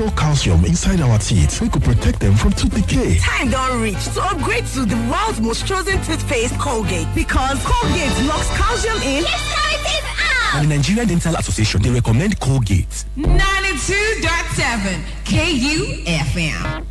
natural calcium inside our teeth. We could protect them from tooth decay. Time don't reach to upgrade to the world's most chosen toothpaste, Colgate. Because Colgate locks calcium in. Yes, cavities out! And the Nigerian Dental Association, they recommend Colgate. 92.7 KUFM.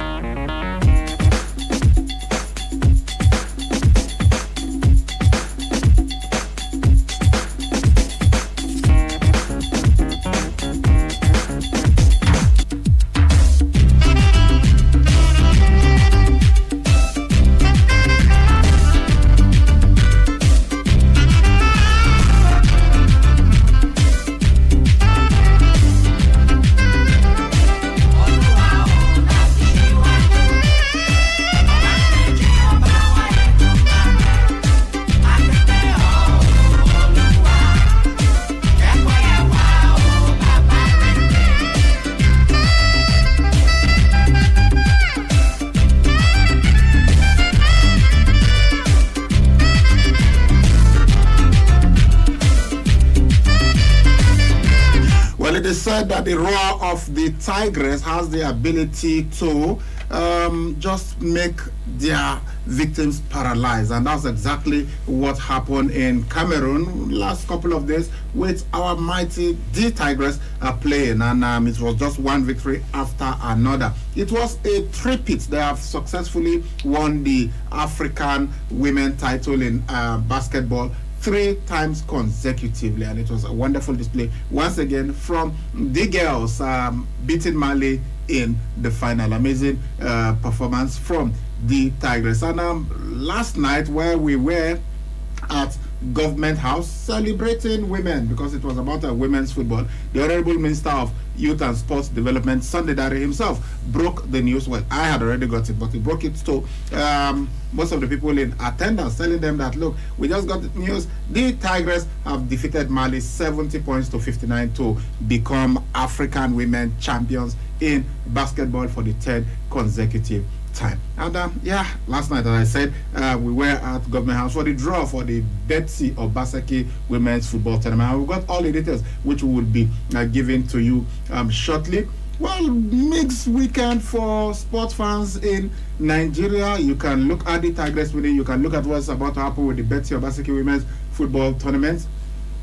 Said that the roar of the tigress has the ability to just make their victims paralyzed, and that's exactly what happened in Cameroon last couple of days with our mighty the Tigress playing, and it was just one victory after another. It was a three-peat. They have successfully won the African women title in basketball 3 times consecutively, and it was a wonderful display once again from the girls, beating Mali in the final. Amazing performance from the Tigress. And last night, where we were at Government House celebrating women, because it was about women's football, the Honorable Minister of Youth and Sports Development, Sunday Dare himself, broke the news. Well, I had already got it, but he broke it to most of the people in attendance, telling them that, look, we just got the news. The Tigress have defeated Mali 70 points to 59 to become African women champions in basketball for the 3rd consecutive time. And yeah, last night, as I said, we were at Government House for the draw for the Betsy Obaseki Women's Football Tournament. And we've got all the details, which we will be giving to you shortly. Well, mixed weekend for sports fans in Nigeria. You can look at the Tigress winning. You can look at what's about to happen with the Betsy Obaseki Women's Football Tournament.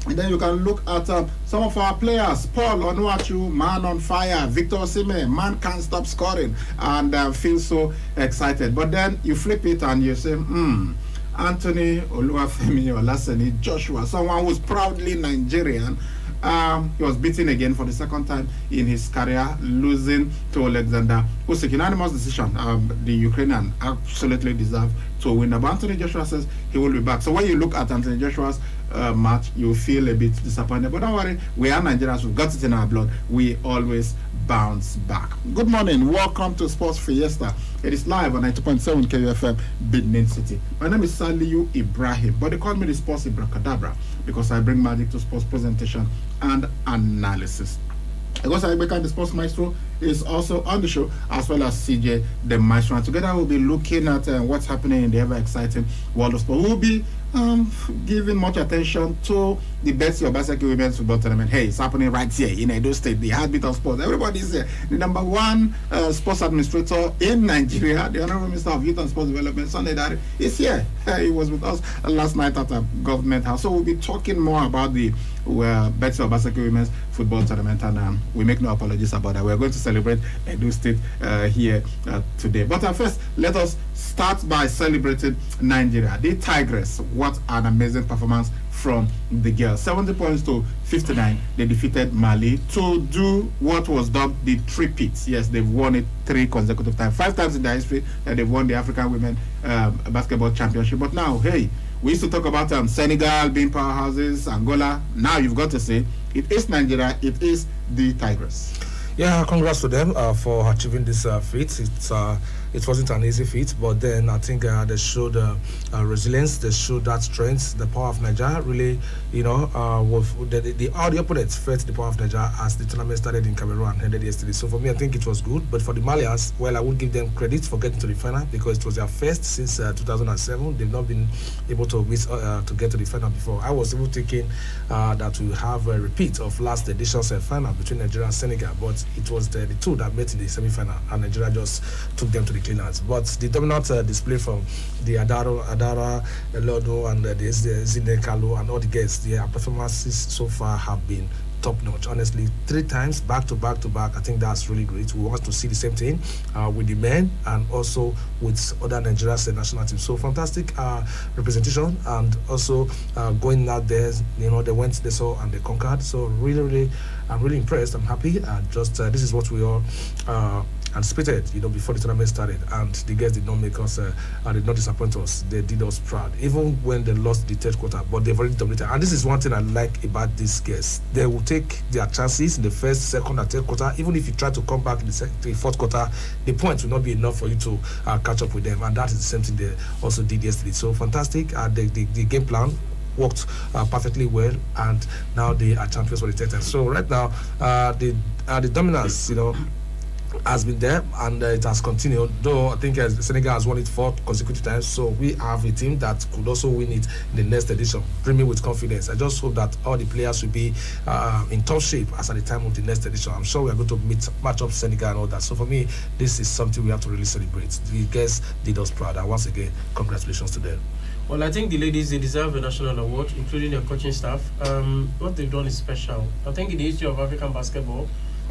And then you can look at some of our players. Paul Onuachu, man on fire. Victor Osimhen, man can't stop scoring. And feel so excited. But then you flip it and you say, Anthony Oluwafemi Olaseni Joshua, someone who's proudly Nigerian. He was beaten again for the 2nd time in his career, losing to Alexander Usyk. Unanimous decision. The Ukrainian absolutely deserve to win. But Anthony Joshua says he will be back. So when you look at Anthony Joshua's match, you feel a bit disappointed. But don't worry, we are Nigerians. We've got it in our blood. We always bounce back. Good morning. Welcome to Sports Fiesta. It is live on 90.7 KUFM, Benin City. My name is Saliu Ibrahim, but they call me the Sports Ibracadabra because I bring magic to sports presentation and analysis. Because I become the Sports Maestro is also on the show, as well as CJ the Maestro. And together we'll be looking at what's happening in the ever-exciting world of sport. We'll be giving much attention to the Betsy Obaseki Women's Football Tournament. Hey, it's happening right here in Edo State, the heartbeat of sports. Everybody's here. The number 1 sports administrator in Nigeria, the Honorable Minister of Youth and Sports Development, Sunday Dare, is here. He was with us last night at a Government House. So we'll be talking more about the Betsy Obaseki Women's Football Tournament, and we make no apologies about that. We're going to celebrate Edo State here today. But first, let us start by celebrating Nigeria. The Tigress, what an amazing performance from the girls. 70 points to 59. They defeated Mali to do what was dubbed the three-peats. Yes, they've won it 3 consecutive times. 5 times in their history that they've won the African Women Basketball Championship. But now, hey, we used to talk about Senegal being powerhouses, Angola. Now you've got to say, it is Nigeria, it is the Tigress. Yeah, congrats to them for achieving this feat. It's it wasn't an easy feat, but then I think they showed resilience, they showed that strength, the power of Nigeria. Really, with the opponents felt the power of Nigeria as the tournament started in Cameroon and ended yesterday. So for me, I think it was good. But for the Malians, well, I would give them credit for getting to the final because it was their first since 2007. They've not been able to get to the final before. I was even thinking that we have a repeat of last edition's final between Nigeria and Senegal, but it was the two that met in the semi-final, and Nigeria just took them to the cleaners. But the dominant display from the Adara, Elodo, and the Zine Kalu and all the guests, their performances so far have been top-notch. Honestly, 3 times back to back. I think that's really great. We want to see the same thing with the men and also with other Nigeria's national teams. So fantastic representation, and also going out there, they went, they saw, and they conquered. So really, I'm really impressed. I'm happy. This is what we all anticipated, before the tournament started, and the guys did not make us, did not disappoint us. They did us proud, even when they lost the third quarter. But they've already dominated, and this is one thing I like about these guys. They will take their chances in the first, second, and third quarter. Even if you try to come back in the fourth quarter, the points will not be enough for you to catch up with them, and that is the same thing they also did yesterday. So fantastic. The game plan worked perfectly well, and now they are champions for the third time. So right now, the dominance, has been there, and it has continued, though I think Senegal has won it 4 consecutive times, so we have a team that could also win it in the next edition, bring me with confidence. I just hope that all the players will be in top shape as at the time of the next edition. I'm sure we are going to match up Senegal and all that. So for me, this is something we have to really celebrate. The guys did us proud, and once again, congratulations to them. Well, I think the ladies, they deserve a national award, including their coaching staff. What they've done is special. I think in the history of African basketball,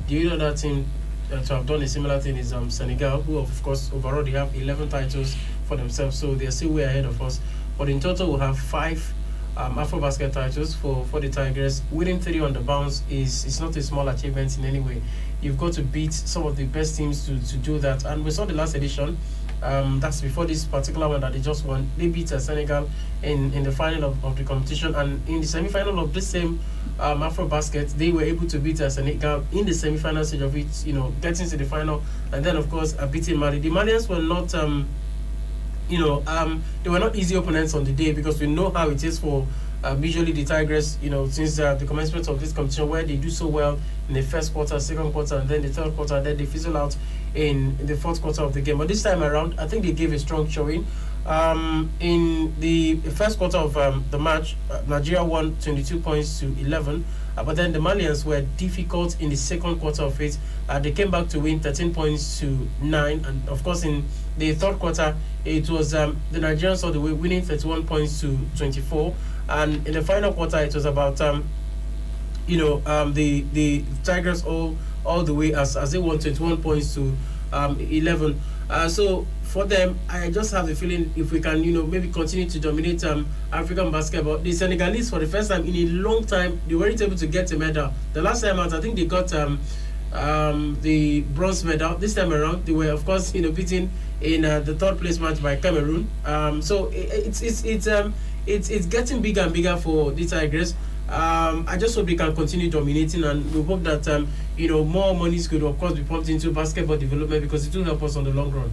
the other team to have done a similar thing is Senegal, who of course overall they have 11 titles for themselves, so they're still way ahead of us. But in total, we'll have 5 Afrobasket titles for the Tigers. Winning 3 on the bounce is not a small achievement in any way. You've got to beat some of the best teams to do that, and we saw the last edition. That's before this particular one that they just won. They beat Senegal in the final of the competition, and in the semi-final of this same Afrobasket, they were able to beat Senegal in the semi-final stage of it, getting to the final, and then of course beating Mali. The Malians were not, they were not easy opponents on the day, because we know how it is for usually the Tigers, since the commencement of this competition, where they do so well in the first quarter, second quarter, and then the third quarter, then they fizzle out in the fourth quarter of the game. But this time around, I think they gave a strong showing. In the first quarter of the match, Nigeria won 22 points to 11, but then the Malians were difficult in the second quarter of it. They came back to win 13 points to 9, and of course in the third quarter, it was the Nigerians all the way winning 31 points to 24, and in the final quarter, it was about the Tigers all the way as they won 21 points to 11. So for them, I just have the feeling if we can, maybe continue to dominate African basketball. The Senegalese, for the first time in a long time, they weren't able to get a medal. The last time out, I think they got the bronze medal. This time around, they were, of course, beaten in the third place match by Cameroon. So it's getting bigger and bigger for the Tigers. I just hope they can continue dominating, and we hope that more monies could of course be pumped into basketball development, because it will help us on the long run.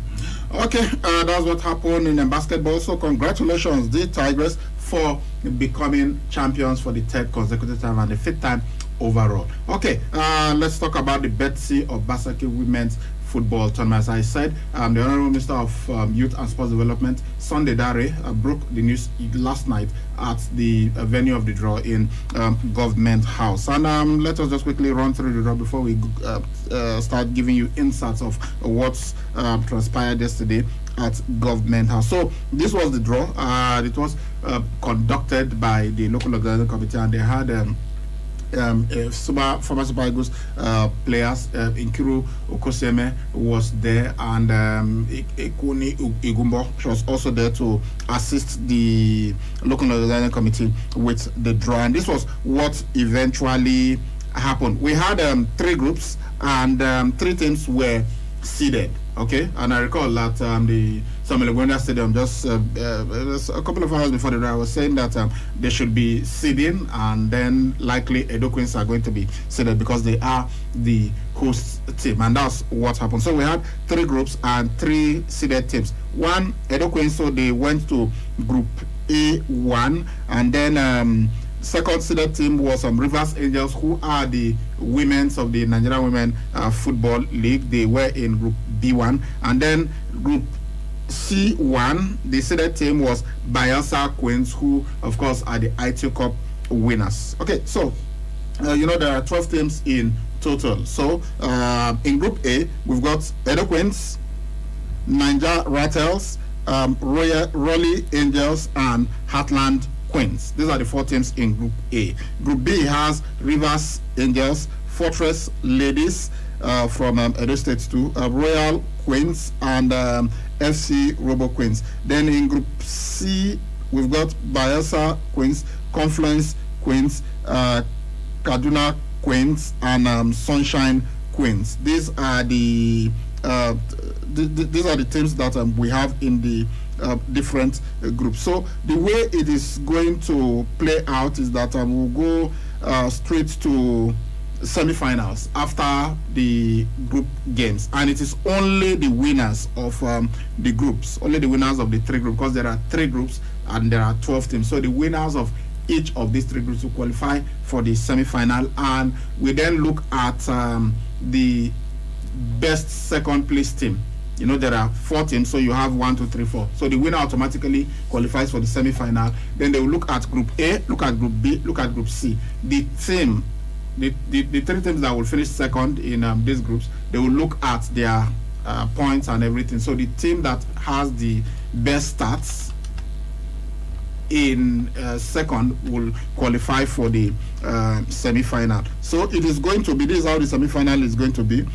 Okay, that's what happened in basketball. So congratulations, the Tigers, for becoming champions for the 3rd consecutive time and the 5th time overall. Okay, let's talk about the Betsy Obaseki Women's Football Tournament. As I said, the Honorable Minister of Youth and Sports Development, Sunday Dare, broke the news last night at the venue of the draw in Government House. And let us just quickly run through the draw before we start giving you insights of what's transpired yesterday at Government House. So this was the draw. It was conducted by the local organizing committee, and they had former Super Eagles players. Nkiru Okoseme was there, and Ekuni Igumbo was also there to assist the local organizing committee with the draw. And this was what eventually happened. We had 3 groups, and 3 teams were seeded. Okay, and I recall that the Samuel Ogwenda Stadium just a couple of hours before the draw. I was saying that they should be seeding, and then likely Edo Queens are going to be seeded because they are the host team, and that's what happened. So we had 3 groups and 3 seeded teams. One, Edo Queens, so they went to Group A1, and then second seeded team was Rivers Angels, who are the women's of the Nigerian Women Football League. They were in Group B1, and then Group C1, the seeded team was Bayelsa Queens, who of course are the ITO Cup winners. Okay, so there are 12 teams in total. So in Group A, we've got Edo Queens, Niger Rattles, Raleigh Angels, and Heartland Queens. These are the 4 teams in Group A. Group B has Rivers Angels, Fortress Ladies from Edo State too, Royal Queens, and FC Robo Queens. Then in Group C, we've got Bayelsa Queens, Confluence Queens, Kaduna Queens, and Sunshine Queens. These are the teams that we have in the different groups. So the way it is going to play out is that we'll go straight to semi-finals after the group games, and it is only the winners of the groups, only the winners of the 3 groups, because there are 3 groups and there are 12 teams. So the winners of each of these 3 groups will qualify for the semi-final, and we then look at the best second place team. There are 4 teams, so you have 1, 2, 3, 4. So the winner automatically qualifies for the semi-final. Then they will look at Group A, look at Group B, look at Group C. The 3 teams that will finish second in these groups, they will look at their points and everything. So the team that has the best stats in second will qualify for the semi-final. So it is going to be, this is how the semi-final is going to be.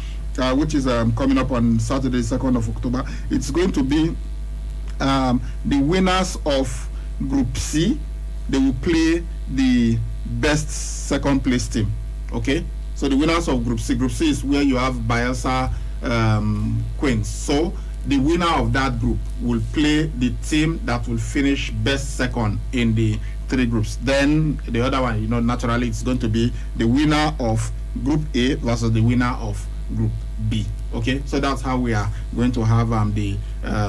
Which is coming up on Saturday, 2nd of October. It's going to be the winners of Group C. They will play the best second place team. Okay, so the winners of Group C. Group C is where you have Bayelsa Queens. So the winner of that group will play the team that will finish best second in the 3 groups. Then the other one, naturally, it's going to be the winner of Group A versus the winner of Group B. Okay, so that's how we are going to have the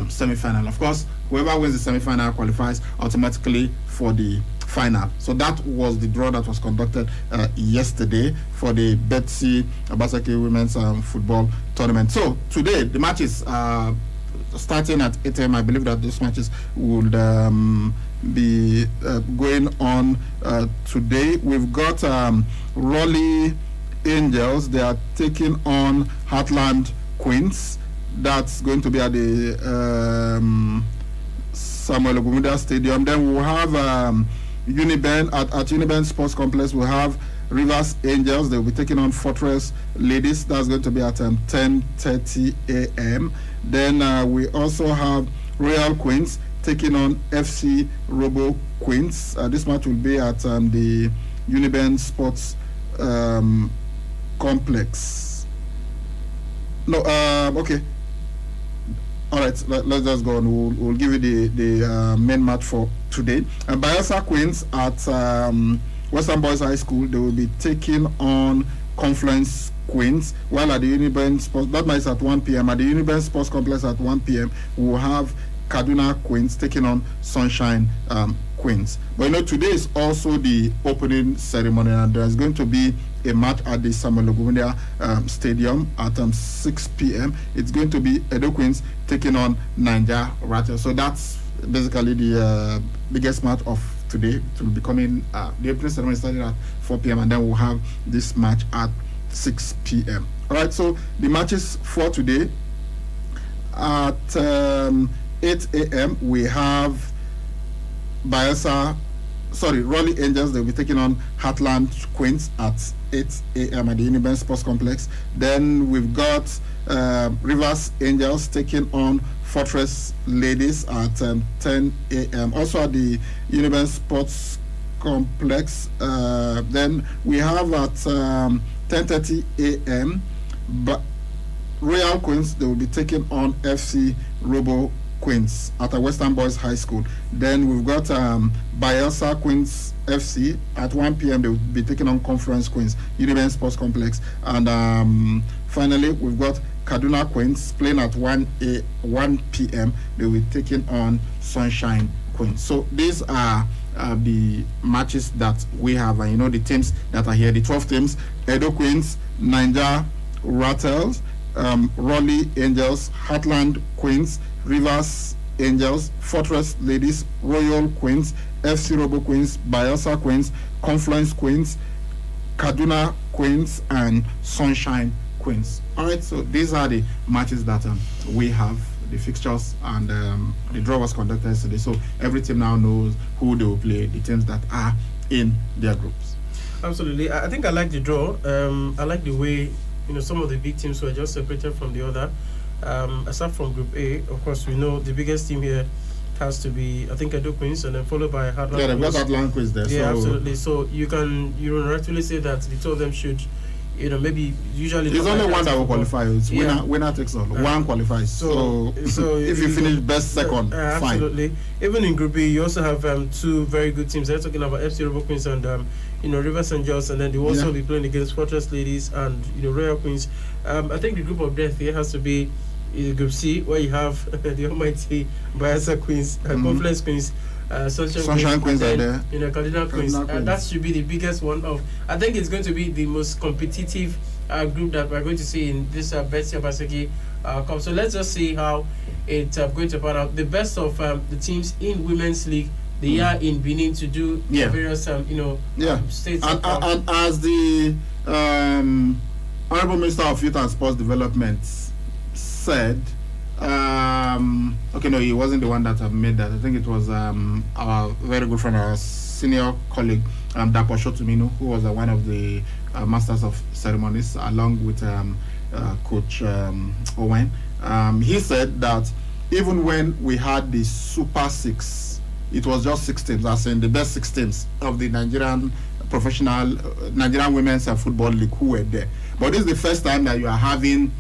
semi-final. Of course, whoever wins the semi-final qualifies automatically for the final. So that was the draw that was conducted yesterday for the Betsy Obaseki Women's Football Tournament. So today the matches starting at 8 a.m. I believe that those matches would be going on today. We've got Raleigh Angels. They are taking on Heartland Queens. That's going to be at the Samuel Ogwenda Stadium. Then we'll have Uniben at Uniben Sports Complex. We'll have Rivers Angels. They'll be taking on Fortress Ladies. That's going to be at 10:30 a.m. Then we also have Royal Queens taking on FC Robo Queens. This match will be at the Uniben Sports Complex. No, okay. All right, let's just go on. We'll give you the main match for today. Bayelsa Queens at Western Boys High School. They will be taking on Confluence Queens. While at the Uniben Sports, that match is at 1 p.m. At the Uniben Sports Complex at 1 p.m. we'll have Kaduna Queens taking on Sunshine Queens. But today is also the opening ceremony, and there's going to be a match at the Samuel Ogwenda Stadium at 6 p.m. It's going to be Edo Queens taking on Niger Rattles. So that's basically the biggest match of today. It will be coming, the opening ceremony starting at 4 p.m. and then we'll have this match at 6 p.m. All right, so the matches for today at 8 a.m. we have Raleigh Angels. They'll be taking on Heartland Queens at 8 a.m. at the Uniben Sports Complex. Then we've got Rivers Angels taking on Fortress Ladies at 10 a.m. also at the Uniben Sports Complex. Then we have at 10:30 a.m. but Royal Queens, they will be taking on FC Robo Queens at a Western Boys High School. Then we've got Bayelsa Queens FC at 1 p.m. They will be taking on Conference Queens, Unibank Sports Complex. And finally, we've got Kaduna Queens playing at 1 p.m. They will be taking on Sunshine Queens. So these are the matches that we have, and the teams that are here, the 12 teams: Edo Queens, Niger Rattles, Raleigh Angels, Heartland Queens, Rivers Angels, Fortress Ladies, Royal Queens, FC Robo Queens, Bayelsa Queens, Confluence Queens, Kaduna Queens, and Sunshine Queens. All right, so these are the matches that we have, the fixtures, and the draw was conducted yesterday. So every team now knows who they will play, the teams that are in their groups. Absolutely. I think I like the draw. I like the way some of the big teams were just separated from the other. Aside from Group A, of course, we know the biggest team here has to be, I think, Edo Queens, and then followed by Heartland. Yeah, they've got Heartland Queens there. Yeah, so absolutely. So you can rightfully say that the two of them should, maybe usually. There's only one that will qualify. It's winner takes all. One qualifies. So if you finish best second, fine. Absolutely. Even in Group B, you also have two very good teams. They're talking about FC Robo Queens and Rivers Angels, and then they will also be playing against Fortress Ladies and Royal Queens. I think the group of death here has to be Group C, where you have the almighty Bayelsa Queens, Confluence Queens, Sunshine Queens are there. Cardinal Queens. That should be the biggest one of. I think it's going to be the most competitive group that we're going to see in this Betsy Obaseki Cup. So let's just see how it's going to pan out. The best of the teams in Women's League, they are in Benin to do various states. And as the Honorable Minister of Youth and Sports Development said, okay, no, he wasn't the one that made that. I think it was our very good friend, our senior colleague, Dapo Shotumino, who was one of the masters of ceremonies, along with Coach Owen. He said that even when we had the Super Six, it was just 6 teams, as in the best 6 teams of the Nigerian professional Nigerian Women's Football League who were there. But this is the first time that you are having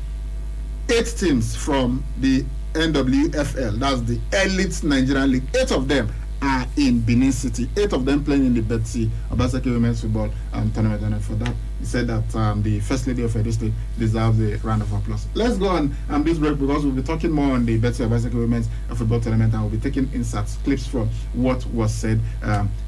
8 teams from the NWFL, that's the Elite Nigerian League. 8 of them are in Benin City. 8 of them playing in the Betsy Obaseki Women's Football Tournament. And for that, he said that the First Lady of Edo State deserves a round of applause. Let's go on this break, because we'll be talking more on the Betsy Obaseki Women's Football Tournament, and we'll be taking inserts, clips from what was said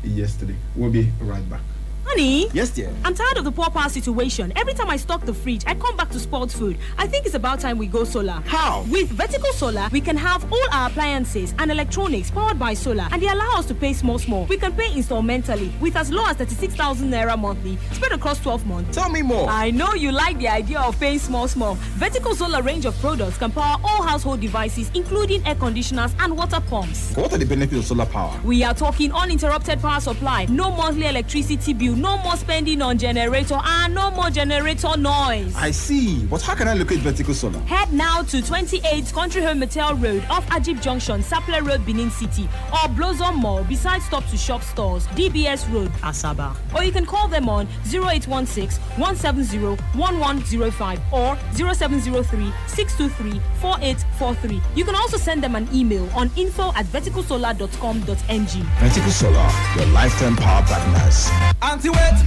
yesterday. We'll be right back. Honey? Yes, dear. I'm tired of the poor power situation. Every time I stock the fridge, I come back to spoiled food. I think it's about time we go solar. How? With Vertical Solar, we can have all our appliances and electronics powered by solar, and they allow us to pay small. We can pay installmentally with as low as 36,000 naira monthly, spread across 12 months. Tell me more. I know you like the idea of paying small. Vertical Solar range of products can power all household devices, including air conditioners and water pumps. What are the benefits of solar power? We are talking uninterrupted power supply, no monthly electricity bill, no more spending on generator, and no more generator noise. I see. But how can I locate Vertical Solar? Head now to 28 Country Home Metal Road off Ajib Junction, Sapler Road, Benin City, or Blossom Mall beside Stop to Shop stores, DBS Road, Asaba. Or you can call them on 0816-170-1105 or 0703-623-4843. You can also send them an email on info@verticalsolar.com.ng. Vertical Solar, your lifetime power partners. Anti-wait,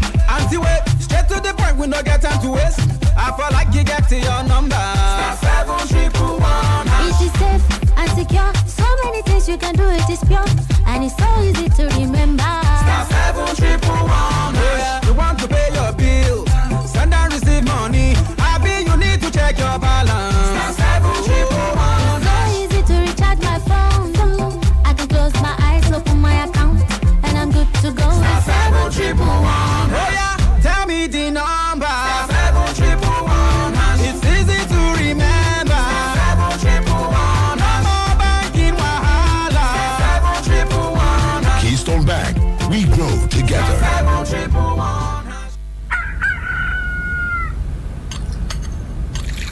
straight to the point, we no get time to waste. I feel like you get to your number. *711#. It is safe and secure. So many things you can do, it is pure. And it's so easy to remember. *711#. Yeah, you want to pay your bills, send and receive money. Happy you need to check your balance. *711#. It's so easy to recharge my phone. I can close my eyes, open my account, and I'm good to go. *711#. Oh yeah, tell me the number. *711#. It's easy to remember. *711#. No more banking wahala. *711#. Keystone Bank, we grow together. *711#.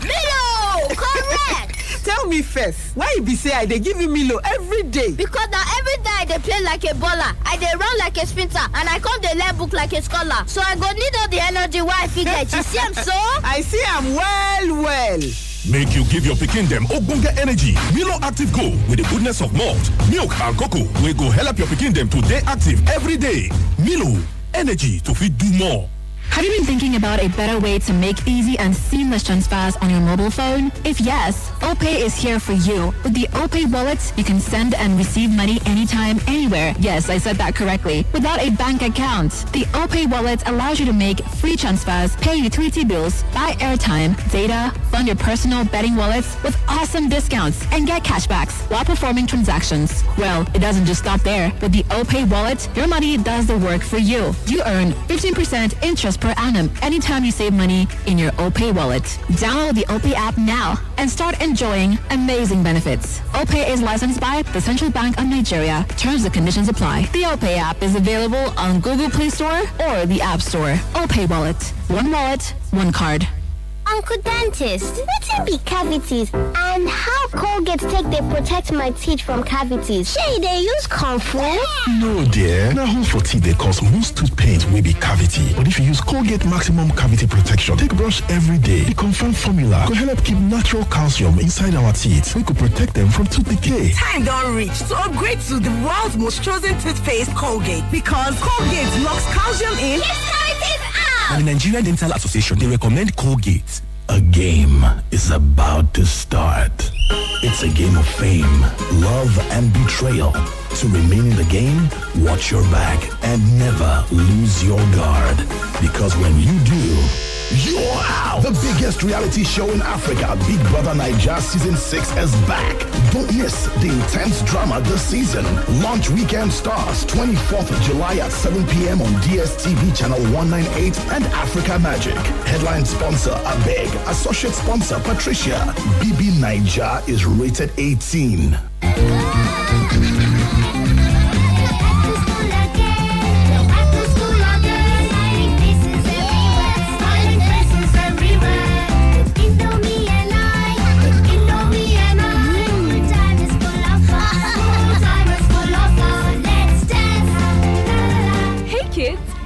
Milo! Correct! Tell me first, why you be say I dey give you Milo every day? Because now every day I dey play like a baller, I dey run like a sprinter, and I come dey learn book like a scholar. So I go need all the energy why I fit get. You see am so? I see am well. Make you give your pikin them ogbonge energy. Milo Active Go with the goodness of malt, milk and cocoa. We go help your pikin them to stay active every day. Milo, energy to fit do more. Have you been thinking about a better way to make easy and seamless transfers on your mobile phone? If yes, OPay is here for you. With the OPay wallet, you can send and receive money anytime, anywhere. Yes, I said that correctly. Without a bank account. The OPay wallet allows you to make free transfers, pay utility bills, buy airtime, data, fund your personal betting wallets with awesome discounts, and get cashbacks while performing transactions. Well, it doesn't just stop there. With the OPay wallet, your money does the work for you. You earn 15% interest per annum anytime you save money in your OPay wallet. Download the OPay app now and start enjoying amazing benefits. OPay is licensed by the Central Bank of Nigeria. Terms and conditions apply. The OPay app is available on Google Play Store or the App Store. OPay wallet. One wallet, one card. Uncle Dentist, wetin be cavities and how Colgate take dey protect my teeth from cavities? Shey they use comfort? No dear, na hole for teeth dey cause most tooth pain wey be cavity. But if you use Colgate Maximum Cavity Protection, take brush every day. The confirmed formula go help keep natural calcium inside our teeth. We could protect them from tooth decay. Time don't reach to upgrade to the world's most chosen toothpaste, Colgate, because Colgate locks calcium in. Yes, cavities out! And the Nigerian Dental Association, they recommend Colgate. A game is about to start. It's a game of fame, love, and betrayal. To remain in the game, watch your back and never lose your guard. Because when you do, you're out. The biggest reality show in Africa, Big Brother Naija Season 6 is back. Don't miss the intense drama this season. Launch weekend stars 24th of July at 7 p.m. on DSTV channel 198 and Africa Magic. Headline sponsor Abeg. Associate sponsor Patricia. BB Naija is rated 18.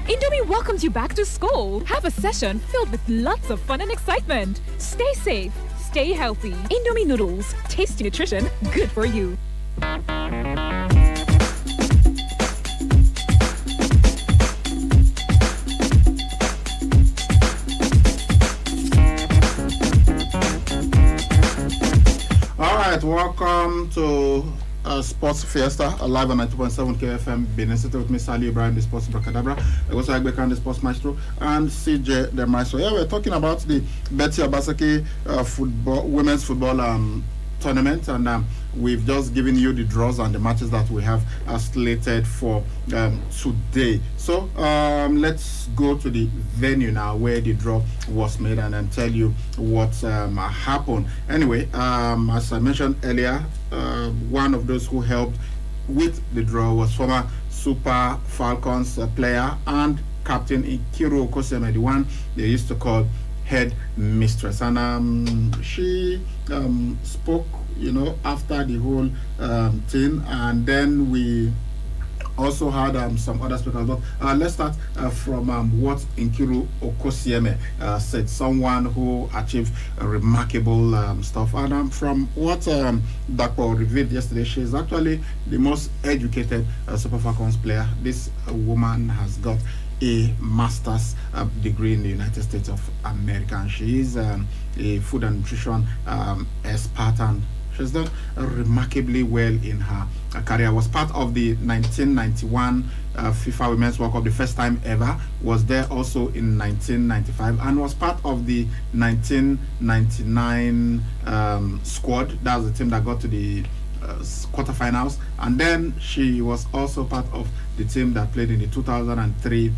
Indomie welcomes you back to school. Have a session filled with lots of fun and excitement. Stay safe, stay healthy. Indomie noodles, tasty nutrition, good for you. All right, welcome to Sports Fiesta, live on 90.7 KFM. Benin City with me, Sally Ibrahim, the Sports Bracadabra. Also, Agbekan, the Sports Maestro, and CJ, the Maestro. Yeah, we're talking about the Betty Obaseki women's football tournament, and we've just given you the draws and the matches that we have slated for today. So let's go to the venue now where the draw was made and then tell you what happened. Anyway, as I mentioned earlier, one of those who helped with the draw was former Super Falcons player and captain Nkiru Okosieme, the one they used to call head mistress, and she spoke, after the whole thing, and then we also had some other speakers. But let's start from what Nkiru Okosieme said, someone who achieved remarkable stuff. And from what Dr. revealed yesterday, she is actually the most educated Super Falcons player. This woman has got a master's degree in the United States of America, and she is a food and nutrition expert, and she's done remarkably well in her career. Was part of the 1991 FIFA Women's World Cup, the first time ever. Was there also in 1995, and was part of the 1999 squad. That was the team that got to the quarterfinals, and then she was also part of the team that played in the 2003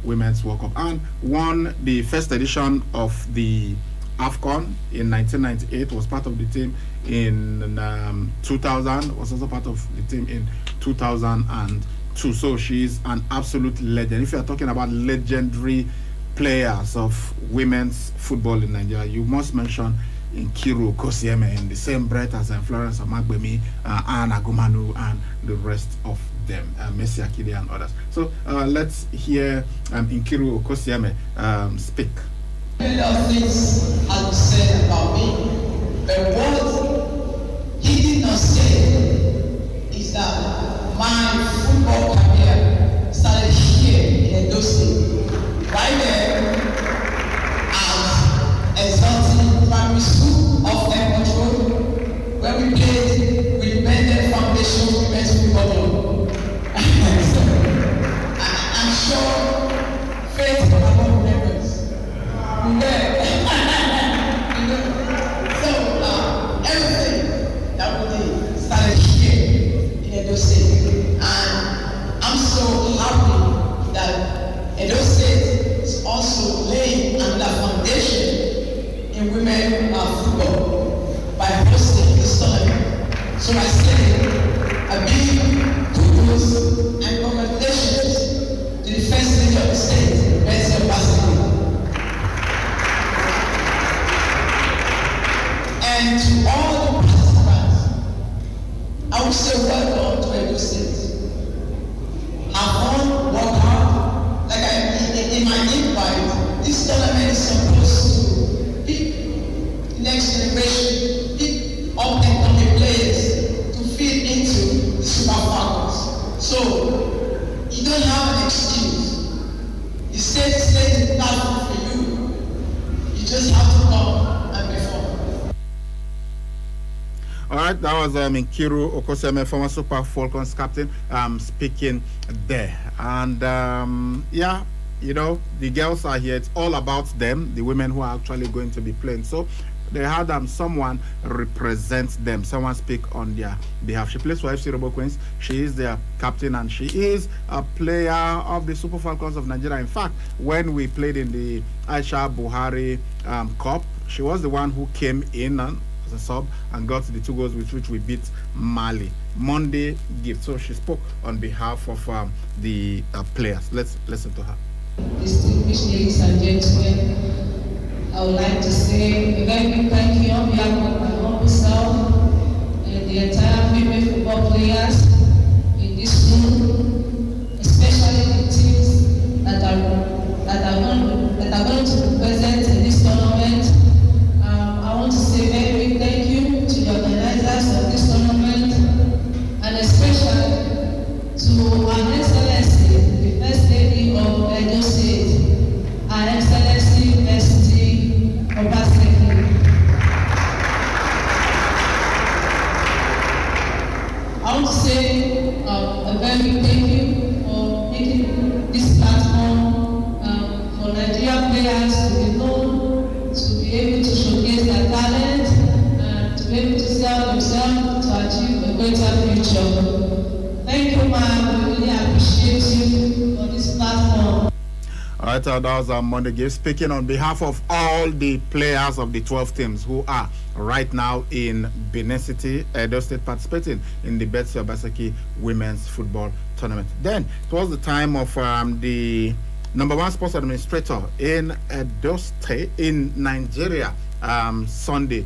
Women's World Cup and won the first edition of the AFCON in 1998, was part of the team in 2000, was also part of the team in 2002. So she's an absolute legend. If you're talking about legendary players of women's football in Nigeria, you must mention Nkiru Okosieme in the same breath as Florence Amagbemi, Anne Agumanu, and the rest of them, Messi Akide and others. So let's hear Nkiru Okosieme speak. Many of things has been said about me, but what he did not say is that my football career started here in Edo State. Right there at Exalted Primary School of Airport Road, where we played with Bendel Foundation Women's Football Club. I'm sure faith among members. So everything that we did started here in Edo State, and I'm so happy that Edo State is also laying another foundation in women football by hosting this tournament. So I say a big kudos and congratulations to the first lady of the state, Betsy Obaseki. And to all the participants, I would say welcome to Edo State. Have fun, work hard. Like in my invite, this tournament is supposed to pick the next generation, pick up and coming players to feed into the Super Falcons. So you don't have an excuse. The state is platform for you. You just have to come and perform. All right, that was Nkiru Okoseme, former Super Falcons captain, speaking there. And yeah, you know, the girls are here. It's all about them, the women who are actually going to be playing. So they had someone represent them, someone speak on their behalf. She plays for FC Robo Queens. She is their captain, and she is a player of the Super Falcons of Nigeria. In fact, when we played in the Aisha Buhari Cup, she was the one who came in as a sub and got the 2 goals with which we beat Mali. Monday gift. So she spoke on behalf of the players. Let's listen to her. Distinguished ladies and gentlemen, I would like to say a very big thank you on behalf of my humble self and the entire female football players in this room, especially the teams that are going to be present in this tournament. I want to say a very big thank you to the organizers of this tournament, and especially to our Excellency, the First Lady of Edo State, our Excellency Betsy Obaseki. I want to say a very big thank you for making this platform for Nigerian players to be known, to be able to showcase their talent, and to be able to sell themselves to achieve a greater future. Thank you, ma'am. We really appreciate you for this platform. All right, that was Monday Gift speaking on behalf of all the players of the 12 teams who are right now in Benin City, Edo State, participating in the Betsy Obaseki Women's Football Tournament. Then it was the time of the #1 sports administrator in Edo State, in Nigeria, Sunday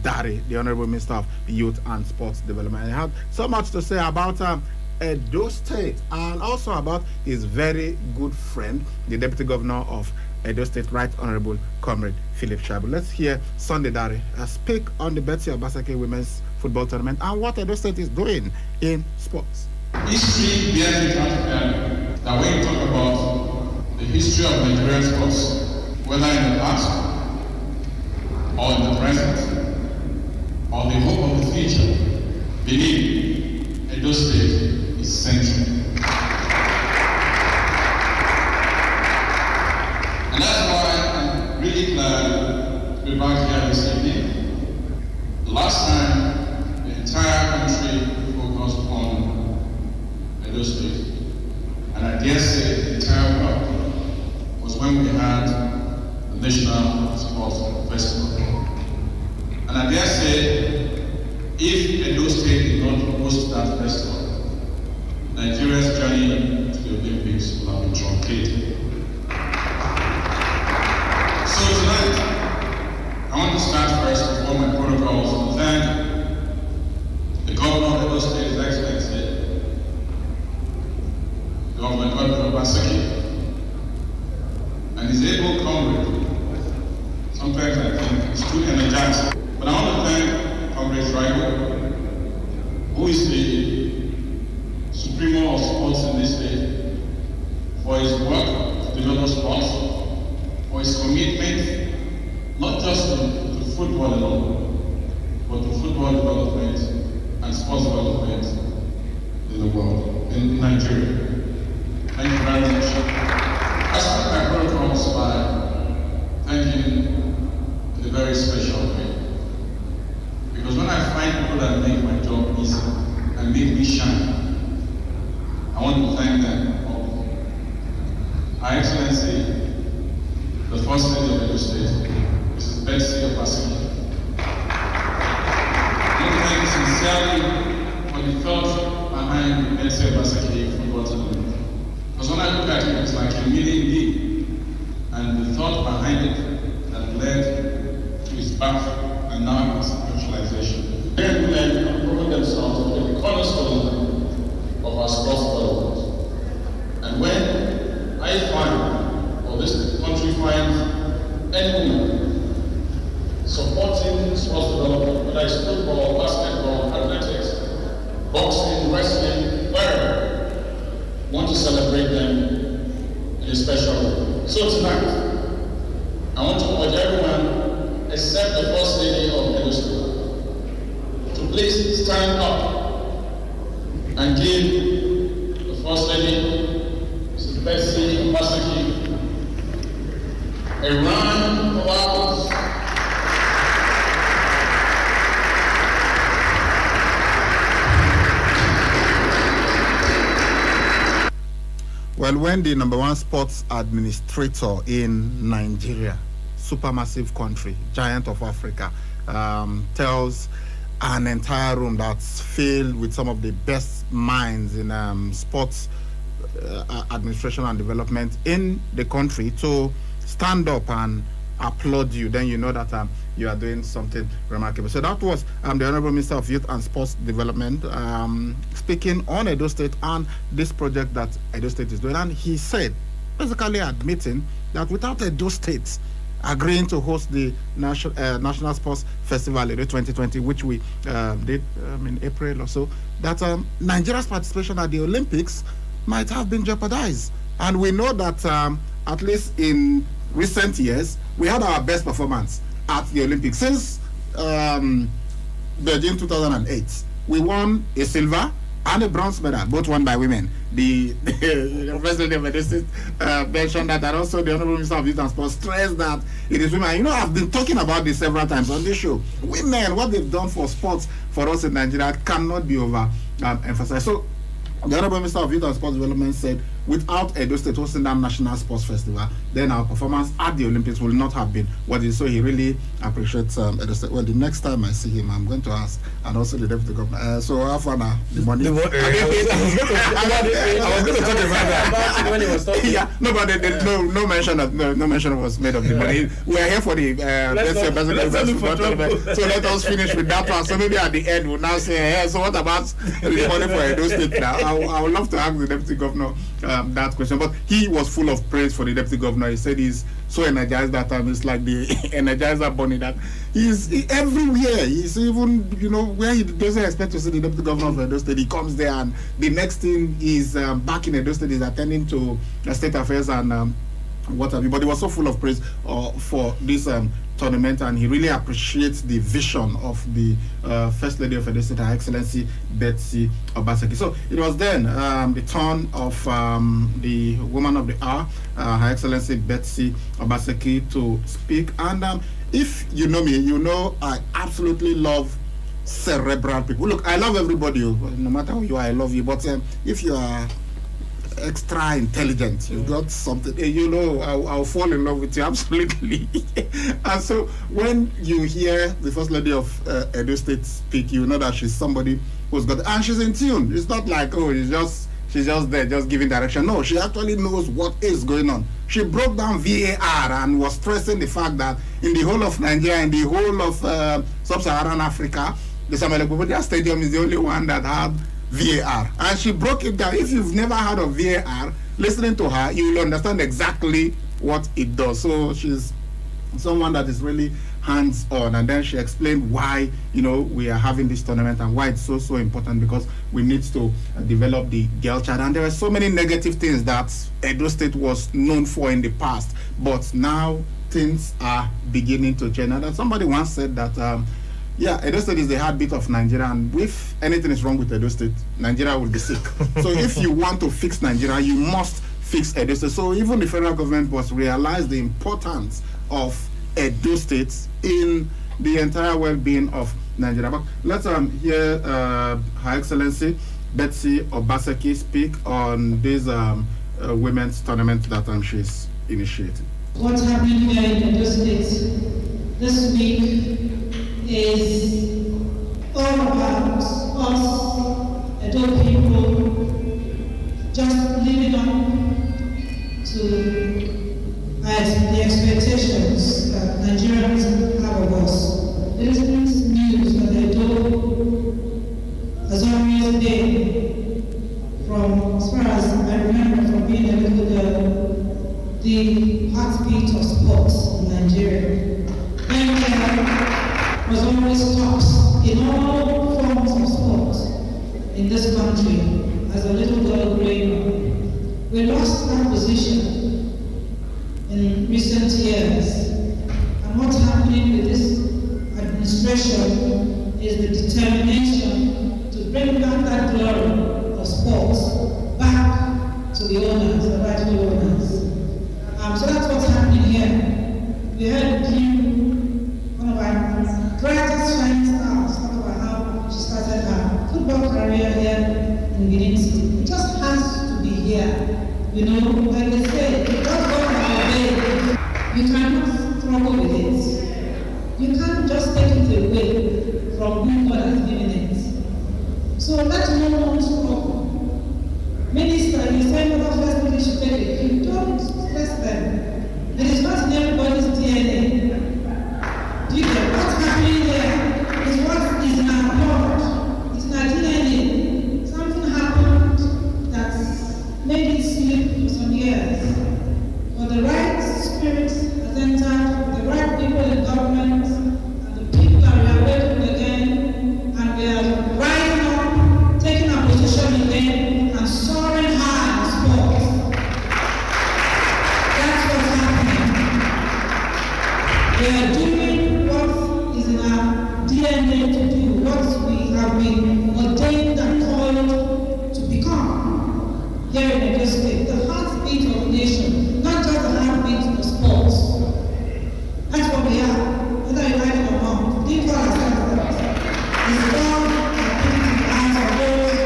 Dari, the Honorable Minister of Youth and Sports Development. He had so much to say about Edo State and also about his very good friend, the Deputy Governor of Edo State, Right Honorable Comrade Philip Shabu. Let's hear Sunday Dari speak on the Betsy Obaseki Women's Football Tournament and what Edo State is doing in sports. History bears it out that when you talk about the history of Nigerian sports, whether in the past or in the present or the hope of the future, believe Edo State is central. And that's why I'm really glad to be back here this evening. The last time the entire country focused on Edo State, and I dare say the entire world, was when we had the National Sports Festival. And I dare say, if Edo State did not host that festival, Nigeria's journey to the Olympics will have been truncated. So tonight, I want to start first before my protocols to thank the Governor of Edo State, His Excellency, Governor Godwin Obaseki, and his able comrade, Tribal, who is the supremo of sports in this state, for his work to develop sports, for his commitment not just to football alone, but to football development and sports development in the world, in Nigeria. Thank you very much. I start my protocols by thanking in a very special way. Because when I find people that make my job easy and make me shine, I want to thank them all. Her Excellency, the First Lady of Edo State, Mrs. Betsy Obaseki. I want to thank sincerely for the thought behind Betsy Obaseki football tournament. Because when I look at it, it's like a million deep, and the thought behind it that led to its birth and now its actualization. Many women have proven themselves to be the cornerstone of our sports development. And when I find, or this country finds, any woman supporting sports development, whether it's football, basketball, athletics, boxing, wrestling, wherever, want to celebrate them in a special way. So tonight, I want to urge everyone, except the First Lady of Edo State, to please stand up and give the First Lady, Mrs. Betsy Obaseki, a round of applause. Well, when the #1 sports administrator in Nigeria, supermassive country, giant of Africa, tells an entire room that's filled with some of the best minds in sports administration and development in the country to stand up and applaud you, then you know that you are doing something remarkable. So that was the Honorable Minister of Youth and Sports Development speaking on Edo State and this project that Edo State is doing. And he said, basically admitting that without Edo State agreeing to host the National Sports Festival Edo 2020, which we did in April or so, that Nigeria's participation at the Olympics might have been jeopardized. And we know that at least in recent years, we had our best performance at the Olympics since Beijing 2008. We won a silver and a bronze medal, both won by women. The President of Edo State mentioned that, and also the Honorable Minister of Youth and Sports stressed that it is women. You know, I've been talking about this several times on this show. Women, what they've done for sports for us in Nigeria cannot be over emphasized. So the Honorable Minister of Youth and Sports Development said, without Edo State hosting that National Sports Festival, then our performance at the Olympics will not have been what it is. So he really appreciates Edo State. Well, the next time I see him, I'm going to ask, and also the Deputy Governor. So how far now? The money? I was going to talk about that. When he was talking. Yeah, no, but no mention was made of the money. We are here for the so let us finish with that one. So maybe at the end we'll now say, hey, so what about the money for Edo State now? I would love to ask the Deputy Governor that question, but he was full of praise for the Deputy Governor. He said he's so energized that time. It's like the Energizer Bunny that he's everywhere. He's even, you know, where he doesn't expect to see the Deputy Governor of Edo State, he comes there, and the next thing is back in Edo State, is attending to state affairs and what have you. But he was so full of praise for this tournament, and he really appreciates the vision of the First Lady of Edo State, Her Excellency Betsy Obaseki. So it was then the turn of the woman of the hour, Her Excellency Betsy Obaseki, to speak. And if you know me, you know I absolutely love cerebral people. Look, I love everybody, no matter who you are, I love you. But if you are extra intelligent, you've got something, you know, I'll fall in love with you, absolutely. And so when you hear the First Lady of Edo State speak, you know that she's somebody who's got, and she's in tune. It's not like, oh, she's just there, just giving direction. No, she actually knows what is going on. She broke down VAR and was stressing the fact that in the whole of Nigeria, in the whole of sub-Saharan Africa, the Samuel Ekpa Stadium is the only one that had VAR, and she broke it down. If you've never heard of VAR, listening to her, you will understand exactly what it does. So she's someone that is really hands-on. And then she explained why, we are having this tournament and why it's so important, because we need to develop the girl child. And there are so many negative things that Edo State was known for in the past, but now things are beginning to change. And somebody once said that, Edo State is the heartbeat of Nigeria, and if anything is wrong with Edo State, Nigeria will be sick. So if you want to fix Nigeria, you must fix Edo State. So even the federal government must realize the importance of Edo State in the entire well-being of Nigeria. But let's hear Her Excellency Betsy Obaseki speak on this women's tournament that she's initiating. What's happening here in Edo State this week is all about us, Edo people, just living up to the expectations that Nigerians have of us. There is this news that Edo has always been, from as far as I remember from being a little girl, the heartbeat of sports in Nigeria. Was always taught in all forms of sport in this country as a little girl growing up. We lost that position in recent years. And what's happening with this administration is the determination to bring back that glory of sports back to the owners, the rightful owners. So that's what's happening here. We heard one of our greatest shining stars talk about how she started her football career here in Benin City. It just has to be here. Like they say, God's going to obey. You cannot struggle with it. You can't just take it away from who God has given it. So let no one struggle. Minister, you say that first lady should take it. You don't stress them. It is not in everybody's DNA. Do you get what's happening there? Is what is in our blood. It's in our DNA. Something happened that made it slip for some years. But the right spirit has entered, the right people in government, and the people that we are awakened again, and we are rising up, taking our position again, and soaring high in sports. That's what's happening. We are doing what is in our DNA to do, what we have been ordained and called to become here in Edo State, the heartbeat of the nation, not just the heartbeat of sports. That's what we are, whether you like it or not. People are that. It's all activities and those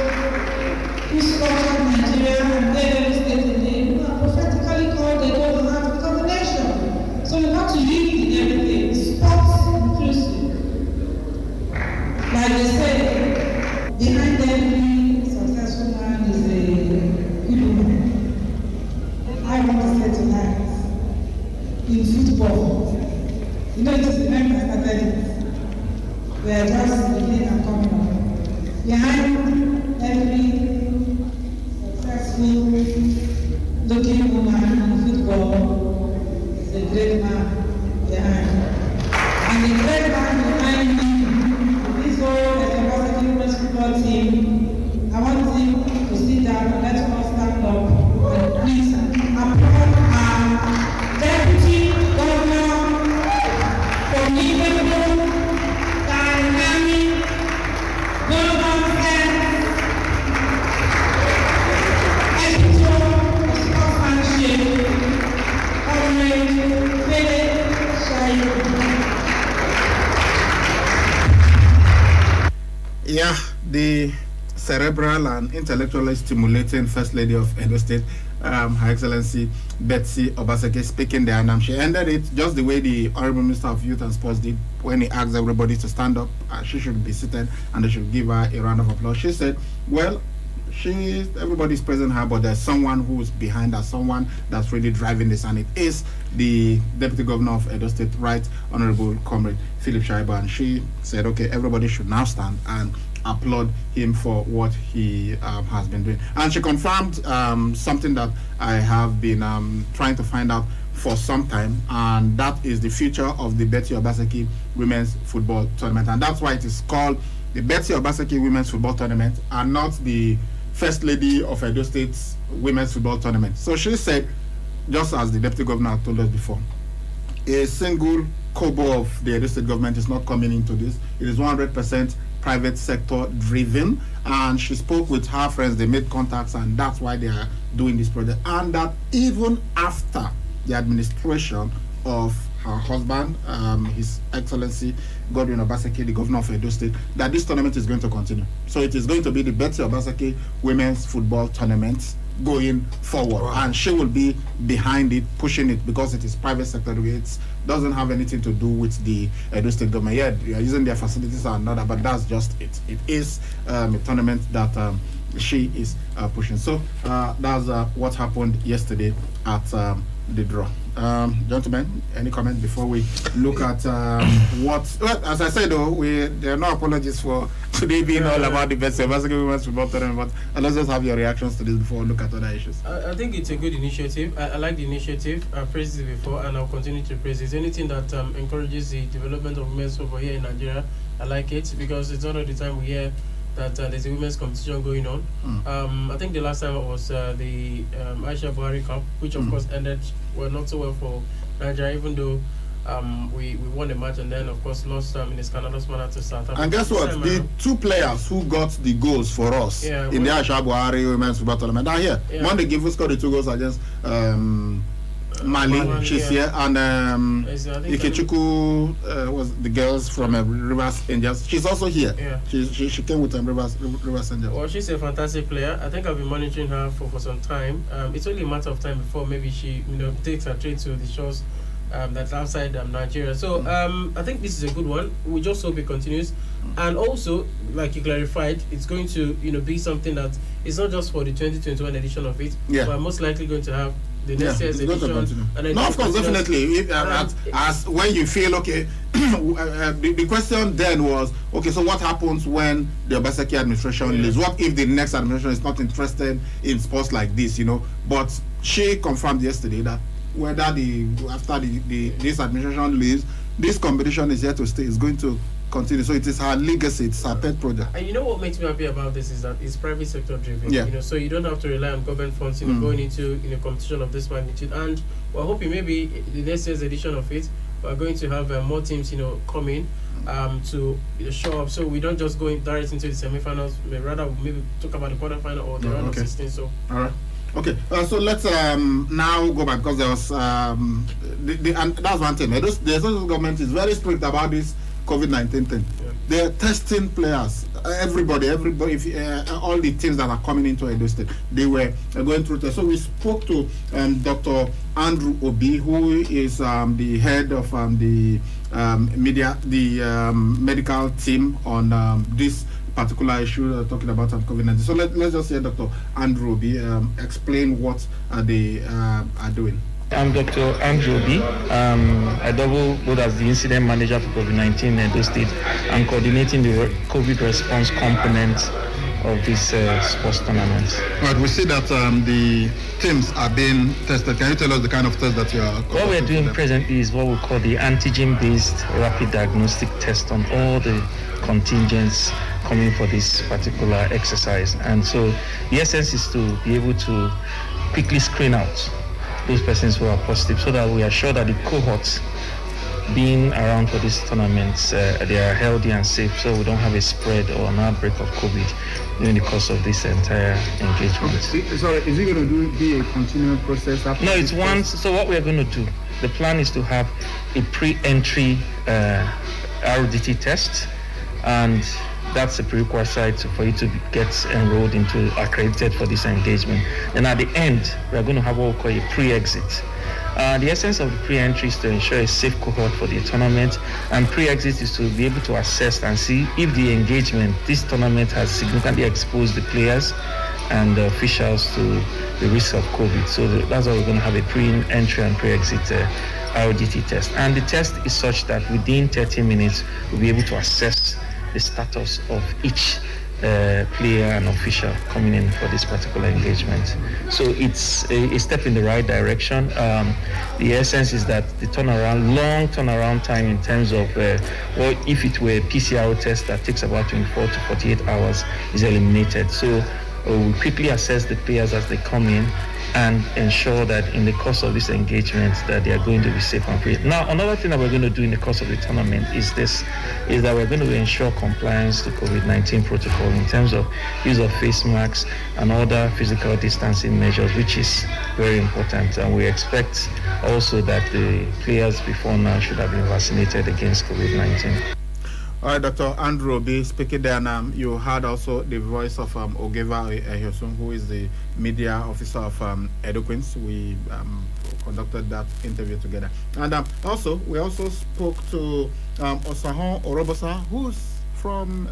who structured Nigeria and made Edo State a name, who are prophetically called the golden heart of the nation. So we want to lead in everything, sports inclusive. Like they say, behind every successful man is a good woman. I want to say tonight, in football, it is the men that started it. We are just beginning and coming up. Behind every successful looking woman in football is a great man behind. And the great man behind me, this whole University football team, I want him to sit down and let us stand up and please applaud our Deputy Governor from Liverpool, Dynamic, Golden Head, Editor of Sportsmanship, Comrade Philip Shayo. Yeah, the cerebral and intellectually stimulating First Lady of Edo State, Her Excellency Betsy Obaseki, speaking there, and she ended it just the way the Honorable Minister of Youth and Sports did when he asked everybody to stand up. She should be seated and they should give her a round of applause. She said, well, everybody's praising her, but there's someone who's behind her, someone that's really driving this, and it is the Deputy Governor of Edo State, Right Honorable Comrade Philip Shaibu. And she said, okay, everybody should now stand and applaud him for what he has been doing. And she confirmed something that I have been trying to find out for some time, and that is the future of the Betty Obaseki Women's Football Tournament. And that's why it is called the Betty Obaseki Women's Football Tournament and not the First Lady of Edo State's Women's Football Tournament. So she said, just as the Deputy Governor told us before, a single kobo of the Edo State government is not coming into this. It is 100% private sector driven, and she spoke with her friends, they made contacts, and that's why they are doing this project. And that even after the administration of her husband, His Excellency Godwin Obaseki, the governor of Edo State, that this tournament is going to continue. So it is going to be the Betty Obaseki Women's Football Tournament going forward. Wow. And she will be behind it, pushing it, because it is private sector. It doesn't have anything to do with the Edo State government. Yeah, they are using their facilities and another, but that's just it. It is a tournament that she is pushing. So that's what happened yesterday at the draw. Gentlemen, any comment before we look at what? Well, as I said, though, there are no apologies for today being all about the Betty Obaseki Women's Football Tournament. But let's just have your reactions to this before we look at other issues. I think it's a good initiative. I like the initiative. I've praised it before, and I'll continue to praise it. Anything that encourages the development of women's football here in Nigeria, I like it, because it's not all the time we hear that there's a women's competition going on. I think the last time it was the Aisha Buhari Cup, which of course ended not so well for Nigeria, even though we won the match and then of course lost in a scandalous manner to South Africa. And guess what? The two players who got the goals for us in the Aisha Buhari Women's Football Tournament are here. Monday Gifu scored the 2 goals against Mali, she's here, and Ikechukwu was the girls from Rivers Angels. She's also here. She came with Rivers Angels. Well, she's a fantastic player. I think I've been monitoring her for some time. It's only a matter of time before maybe she takes her trade to the shores that's outside Nigeria. So I think this is a good one. We just hope it continues. And also, like you clarified, it's going to be something that is not just for the 2021 edition of it, but most likely going to have the next year's edition. And no, of course, definitely. As when you feel okay, the question then was, okay, so what happens when the Obaseki administration leaves? What if the next administration is not interested in sports like this? But she confirmed yesterday that whether after this administration leaves, this competition is here to stay. It's going to continue. So it is her legacy, it's her pet project. And what makes me happy about this is that it's private sector driven. So you don't have to rely on government funds going into competition of this magnitude. And we're hoping maybe the next year's edition of it, we're going to have more teams coming to show up. So we don't just go directly into the semi-finals, rather maybe talk about the quarterfinal or the round of 16. So all right. Okay, so let's now go back, because there was and that's one thing. The social government is very strict about this COVID-19 thing. They're testing players, everybody, all the teams that are coming into Edo State, they were going through tests. So we spoke to Dr. Andrew Obi, who is the head of the medical team on this particular issue, talking about COVID-19. So let's just hear Dr. Andrew Obi explain what they are doing. I'm Dr. Andrew Obi. I double both as the incident manager for COVID-19 in Edo State and coordinating the COVID response component of this sports tournament. Right, we see that the teams are being tested. Can you tell us the kind of test that you are? What we're doing presently is what we call the antigen-based rapid diagnostic test on all the contingents coming for this particular exercise. And so the essence is to be able to quickly screen out those persons who are positive, so that we are sure that the cohorts being around for these tournaments, they are healthy and safe, so we don't have a spread or an outbreak of COVID during the course of this entire engagement. Sorry, is it going to be a continual process? No, it's once. So what we're going to do, the plan is to have a pre-entry RDT test, and that's a prerequisite for you to get enrolled accredited for this engagement. And at the end, we're going to have what we call a pre-exit. The essence of the pre-entry is to ensure a safe cohort for the tournament, and pre-exit is to be able to assess and see if the engagement, this tournament, has significantly exposed the players and the officials to the risk of COVID. So that's why we're going to have a pre-entry and pre-exit RDT test. And the test is such that within 30 minutes, we'll be able to assess the status of each player and official coming in for this particular engagement. So it's a step in the right direction. The essence is that the long turnaround time in terms of if it were a PCR test that takes about 24 to 48 hours is eliminated. So we quickly assess the players as they come in and ensure that in the course of this engagement that they are going to be safe and free. Now, another thing that we're going to do in the course of the tournament is that we're going to ensure compliance to COVID-19 protocol in terms of use of face masks and other physical distancing measures, which is very important. And we expect also that the players before now should have been vaccinated against COVID-19. All right, Dr. Andrew Obi speaking there, and you heard also the voice of Ogeva Ehiosun, who is the media officer of Edo Queens. We conducted that interview together. And also, we also spoke to Osahon Orobosa, who's from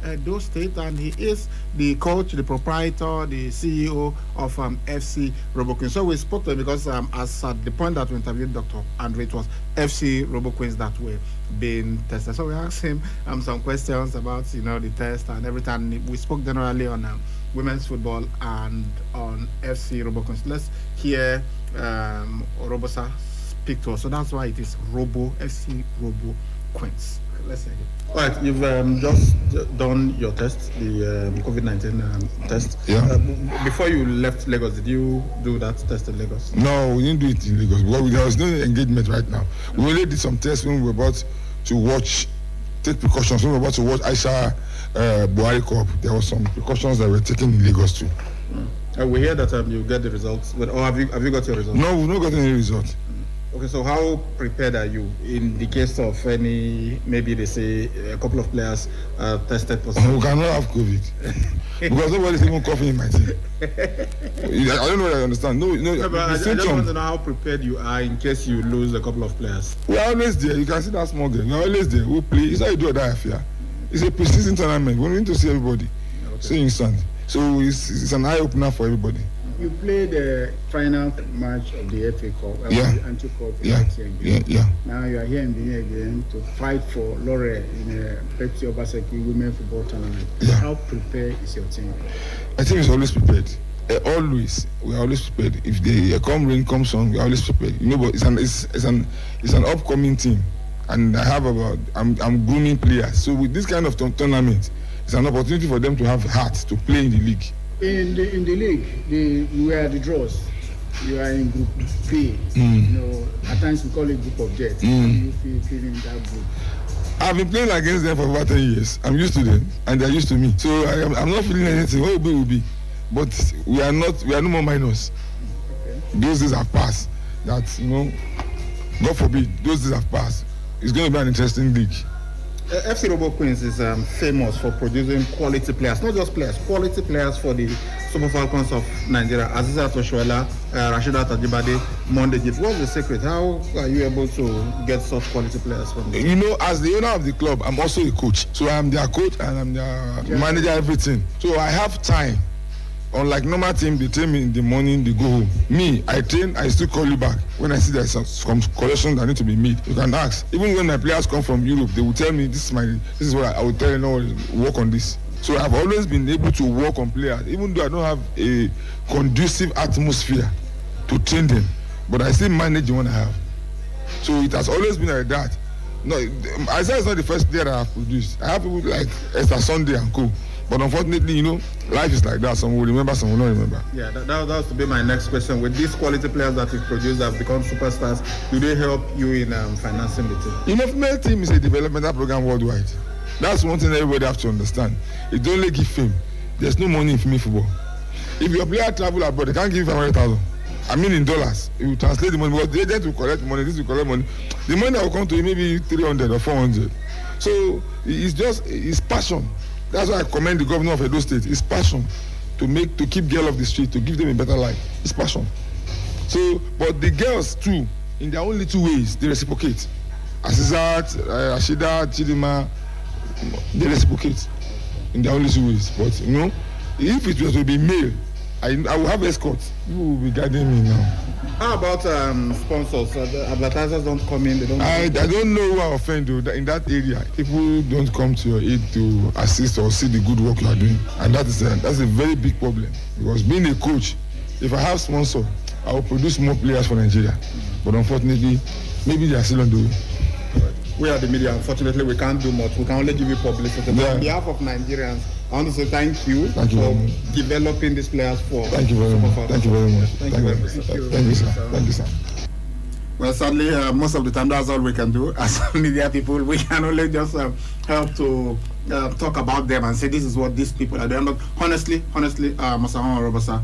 Edo State, and he is the coach, the proprietor, the CEO of FC RoboQueens. So we spoke to him because as at the point that we interviewed Dr. Andrew, it was FC RoboQueens that were being tested. So we asked him some questions about the test and everything. We spoke generally on women's football and on FC RoboQueens. Let's hear Orobosa speak to us. So that's why it is FC RoboQueens. Let's say it. All right, you've just done your test, the COVID-19 test. Yeah. Before you left Lagos, did you do that test in Lagos? No, we didn't do it in Lagos because there was no engagement right now. We only did some tests when we were about to take precautions. When we were about to watch Aisha Buhari Cup, there were some precautions that were taken in Lagos too. We hear that you get the results, but have you got your results? No, we've not got any results. Okay, so how prepared are you in the case of maybe they say a couple of players tested positive? We cannot have COVID because nobody's even coughing in my team. I don't know what I understand. No, but I just want to know how prepared you are in case you lose a couple of players. We're always there. You can see that small game. We're always there. We play. It's how you do that affair. It's a pre-season tournament. We need to see everybody. Okay. So instant. So it's an eye-opener for everybody. You played the final match of the FA Cup, Anti-Cup. Yeah. Now you are here in Benin again to fight for Laurel in a Pepsi Obaseki Women Football Tournament. Yeah. How prepared is your team? My team is always prepared. Always, we are always prepared. If the rain comes on, we are always prepared. But it's an upcoming team, and I'm grooming players. So with this kind of tournament, it's an opportunity for them to have heart to play in the league. In the league, you are the draws. You are in Group P. At times we call it Group of Death. You feel in that group. I've been playing against them for about 10 years. I'm used to them, and they're used to me. So I'm not feeling anything. What will be. But we are no more minors. Okay. Those days have passed. That God forbid, those days have passed. It's going to be an interesting league. FC RoboQueens is famous for producing quality players, not just players, quality players for the Super Falcons of Nigeria. Aziza Toshuela, Rashida Tajibade, Monday Gift. What's the secret? How are you able to get such quality players from them? As the owner of the club, I'm also a coach. So I'm their coach and I'm their manager, everything. So I have time. Unlike normal team, they train me in the morning, they go home. Me, I train, I still call you back. When I see there's some corrections that need to be made, you can ask. Even when my players come from Europe, they will tell me, this is what I will tell you, no, work on this. So I've always been able to work on players, even though I don't have a conducive atmosphere to train them. But I still manage the one I have. So it has always been like that. No, Isaiah is not the first player that I have produced. I have people like Esther Sunday and co. But unfortunately, life is like that. Some will remember, some will not remember. Yeah, that was to be my next question. With these quality players that you've produced that have become superstars, do they help you in financing the team? Female team is a developmental program worldwide. That's one thing everybody have to understand. It only give fame. There's no money in female football. If your player travel abroad, they can't give you 500,000. I mean in dollars. If you translate the money, because the agent will collect money, this will collect money. The money that will come to you maybe 300 or 400. So it's passion. That's why I commend the governor of Edo State. It's passion to keep girls off the street, to give them a better life. It's passion. So, but the girls too, in their own little ways, they reciprocate. Asizat, Rashida, Chidima, they reciprocate in their own little ways. But if it was to be male, I will have escorts who will be guiding me now. How about sponsors? The advertisers don't come in. They don't. I don't know who I offend though. In that area, people don't come to your aid to assist or see the good work you are doing, and that's a very big problem. Because being a coach, if I have sponsor, I will produce more players for Nigeria. But unfortunately, maybe they are still on the way. We are the media. Unfortunately, we can't do much. We can only give you publicity. Yeah. On behalf of Nigerians, I want to say thank you for developing these players for. Thank you very much. Thank you very much. Thank you very much. Thank you, sir. Thank you, sir. Well, sadly, most of the time that's all we can do as media people. We can only just help to talk about them and say this is what these people are doing. But honestly, Masahon Robosa,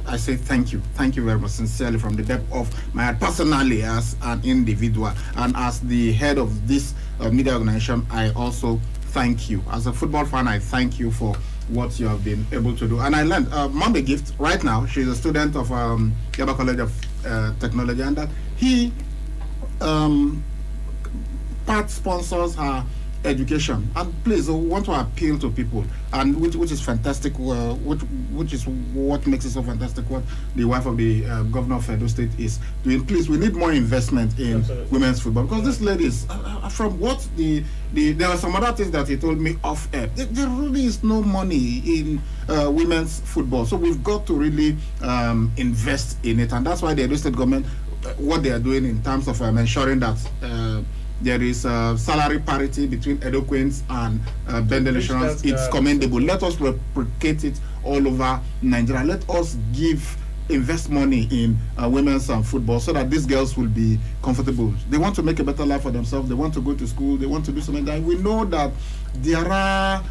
I say thank you very much, sincerely, from the depth of my heart, personally as an individual and as the head of this media organization. I also thank you as a football fan. I thank you for what you have been able to do. And I learned Mommy Gift right now. She's a student of Yaba College of Technology, and that he part sponsors her education. And please, I want to appeal to people, and which is fantastic, which is what makes it so fantastic, what the wife of the governor of Edo State is doing. Please, we need more investment in women's football, because this ladies, from what there are some other things that he told me off air, there really is no money in women's football, so we've got to really invest in it. And that's why the Edo State government, what they are doing in terms of ensuring that there is salary parity between Edo Queens and Bendel Insurance. It's commendable. Let us replicate it all over Nigeria. Let us invest money in women's football so that these girls will be comfortable. They want to make a better life for themselves. They want to go to school. They want to do something. And we know that there are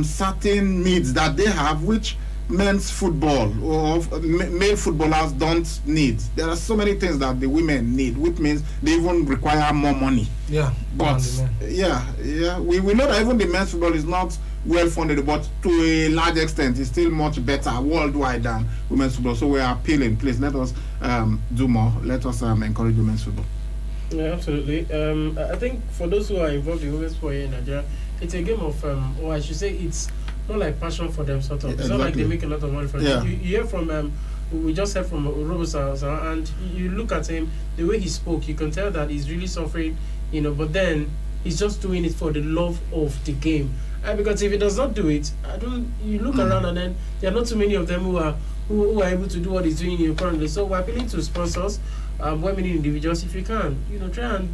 certain needs that they have which men's football or male footballers don't need. There are so many things that the women need, which means they even require more money. Yeah, but we know that even the men's football is not well funded, but to a large extent it's still much better worldwide than women's football. So we are appealing, please let us do more. Let us encourage women's football. Yeah, absolutely. I think for those who are involved in women's football here in Nigeria, it's a game of or I should say it's not like passion for them, sort of. It's not like they make a lot of money from it. You hear from we just heard from Robosa, and you look at him, the way he spoke, you can tell that he's really suffering, but then he's just doing it for the love of the game. Because if he does not do it, you look around and then there are not too many of them who are able to do what he's doing currently. So we're appealing to sponsors, women individuals, if you can, try and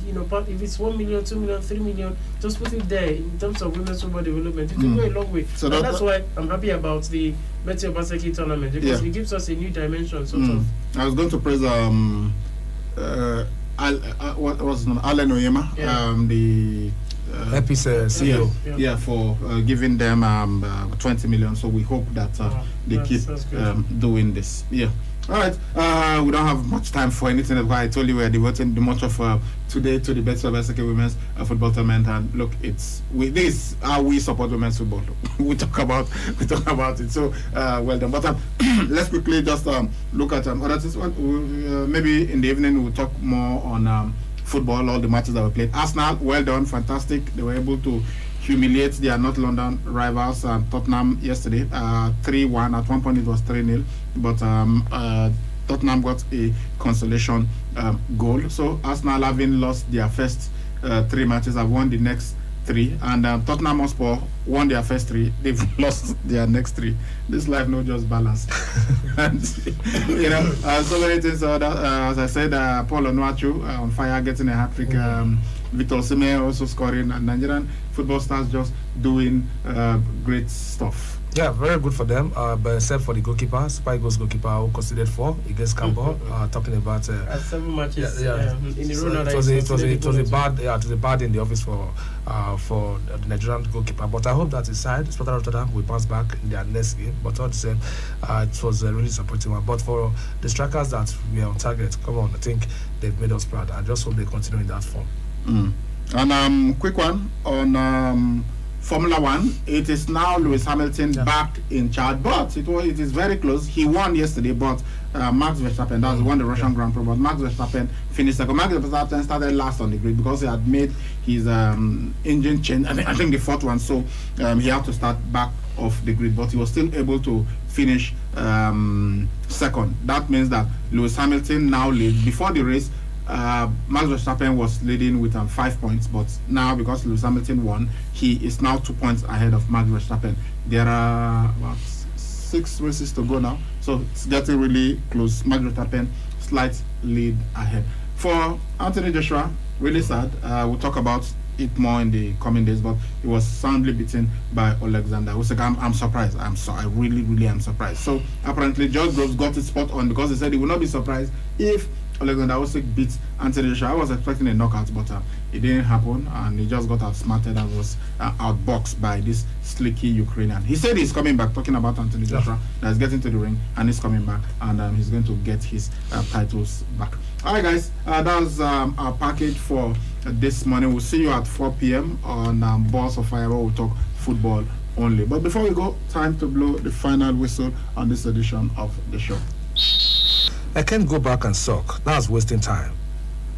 if it's 1 million, 2 million, 3 million, just put it there in terms of women's football development. It will go a long way. So that's why I'm happy about the Betty Obaseki tournament, because it gives us a new dimension, sort of. I was going to praise what was his name? Allen Oyema, the Epis CEO. For giving them 20 million. So we hope that they keep doing this. All right, we don't have much time for anything. That's why I told you we're devoting the much of today to the Betty Obaseki women's football tournament. And look, this is how we support women's football. we talk about it. So well done. But let's quickly just look at other things. Maybe in the evening we'll talk more on football, all the matches that were played. Arsenal, well done, fantastic. They were able to humiliate their North London rivals, Tottenham, yesterday, 3-1. At one point it was 3-0, but Tottenham got a consolation goal. So Arsenal, having lost their first 3 matches, have won the next 3, and Tottenham Hotspur won their first 3. They've lost their next 3. This life no just balance. And so many things. As I said, Paul Onuachu on fire, getting a hat trick. Victor Osimhen also scoring, and Nigerian football stars just doing great stuff. Yeah, very good for them. But except for the goalkeeper, Super Eagles goalkeeper, who conceded 4 against Campbell. Talking about 7 matches in a row. It was a bad in the office for the Nigerian goalkeeper. But I hope that his side, Sparta Rotterdam, will bounce back in their next game. But all the same, it was a really disappointing one. But for the strikers that were on target, come on, I think they've made us proud. I just hope they continue in that form. And quick one on Formula 1. It is now Lewis Hamilton back in charge, but it is very close. He won yesterday, but Max Verstappen, that's won the Russian Grand Prix, but Max Verstappen finished second. Max Verstappen started last on the grid because he had made his engine change, I think the 4th one, so he had to start back of the grid, but he was still able to finish second. That means that Lewis Hamilton now leads. Before the race, Max Verstappen was leading with 5 points, but now because Lewis Hamilton won, he is now 2 points ahead of Max Verstappen. There are about 6 races to go now, so it's getting really close. Max Verstappen slight lead ahead. For Anthony Joshua, really sad. We'll talk about it more in the coming days, but he was soundly beaten by Alexander Usyk. I'm surprised. I really am surprised. So apparently George Groves got his spot on, because he said he would not be surprised if Alexander Usyk beats Anthony Joshua. I was expecting a knockout, but it didn't happen, and he just got outsmarted and was outboxed by this slicky Ukrainian. He said he's coming back, talking about Anthony Joshua, that's getting to the ring, and he's coming back, and he's going to get his titles back. All right, guys, that's our package for this morning. We'll see you at 4 p.m. on Balls of Fire, where we'll talk football only. But before we go, time to blow the final whistle on this edition of the show. I can't go back and suck. That was wasting time.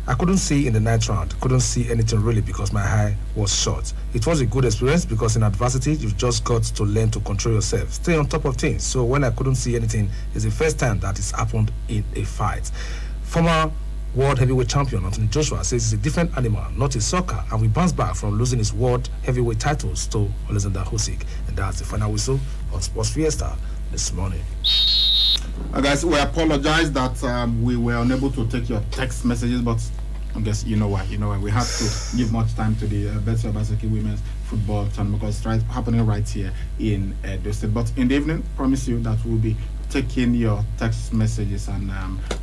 I couldn't see in the ninth round, couldn't see anything really because my eye was short. It was a good experience because in adversity, you've just got to learn to control yourself, stay on top of things. So when I couldn't see anything, it's the first time that it's happened in a fight. Former world heavyweight champion Anthony Joshua says he's a different animal, not a sucker, and we bounce back from losing his world heavyweight titles to Alexander Usyk. And that's the final whistle on Sports Fiesta this morning. Guys, we apologize that we were unable to take your text messages, but I guess you know why. We had to give much time to the Betsy Obaseki Women's Football Tournament because it's happening right here in the state. But in the evening, promise you that we'll be taking your text messages and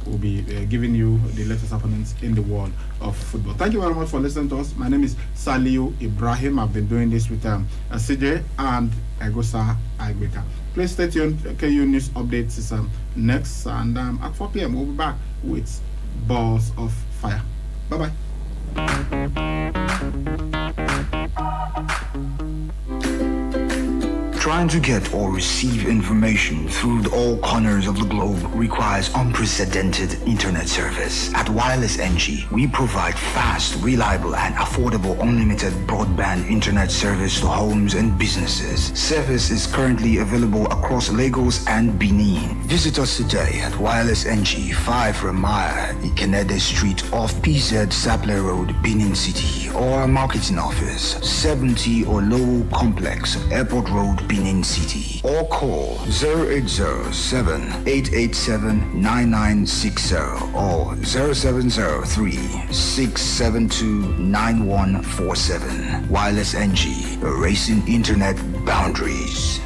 we'll be giving you the latest happenings in the world of football. Thank you very much for listening to us. My name is Saliu Ibrahim. I've been doing this with CJ and Egosa Agbeka. Please stay tuned. KU News Updates is next, and at 4 p.m. we'll be back with Balls of Fire. Bye-bye. Trying to get or receive information through all corners of the globe requires unprecedented internet service. At Wireless NG, we provide fast, reliable, and affordable unlimited broadband internet service to homes and businesses. Service is currently available across Lagos and Benin. Visit us today at Wireless NG, 5 Ramaya, Ikenede Street off PZ Sapler Road, Benin City, or our marketing office, 70 Olowo Complex, Airport Road, Benin City, or call 0807-887-9960 or 0703-672-9147. Wireless NG, erasing internet boundaries.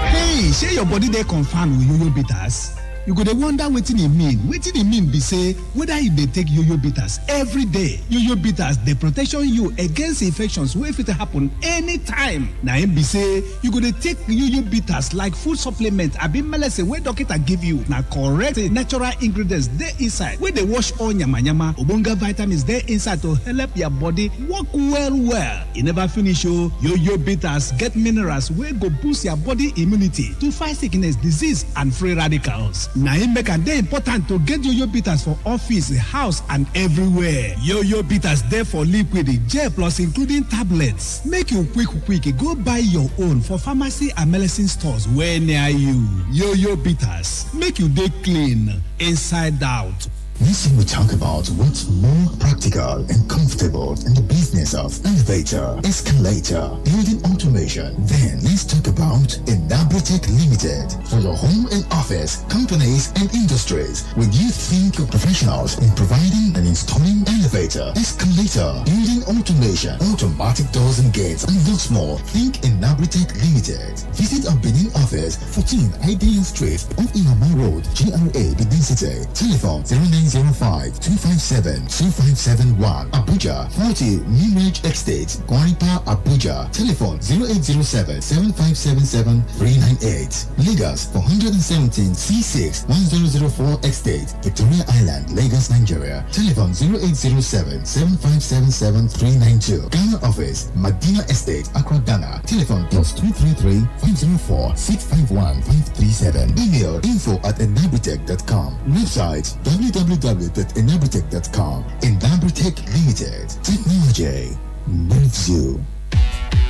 Hey, share your body there confirm with Yo-Yo Bitters. You go dey wonder wetin e mean. Wetin e mean be say whether you dey take Yo-Yo Bitters every day, Yo-Yo Bitters dey protection you against infections wey fit happen anytime. Na im be say you go dey take Yo-Yo Bitters like food supplement abi medicine wey doctor give you. Na correct natural ingredients dey inside wey dey wash all yamayama. Ogbonge vitamins dey inside to help your body work well. E never finish o. Yo-Yo Bitters get minerals wey go boost your body immunity to fight sickness, disease and free radicals. Na im make am dey important to get Yo-Yo Bitters for office, house and everywhere. Yo-Yo Bitters dey for liquid, gel plus including tablets. Make you quick go buy your own for pharmacy and medicine stores wey near you. Yo-Yo Bitters, make you dey clean inside out. This week we talk about what's more practical and comfortable in the business of elevator, escalator, building automation. Then let's talk about Enabritech Limited. For your home and office, companies and industries, when you think of professionals in providing and installing elevator, escalator, building automation, automatic doors and gates, and lots more, think Enabritech Limited. Visit our Benin office, 14 IDN Street, off Inama Road, GRA, Benin City. Telephone 0905-257-2571. Abuja, 40 New Ridge Estate, Guaripa, Abuja. Telephone 0807-7577-398. Lagos, 417 C6 1004 Estate, Victoria Island, Lagos, Nigeria. Telephone 0807-7577-392. Ghana office, Medina Estate, Accra, Ghana. Telephone +233-504-651-537. Email info@enabritech.com. Website www.enabritech.com. Enabritech Limited. Technology moves you.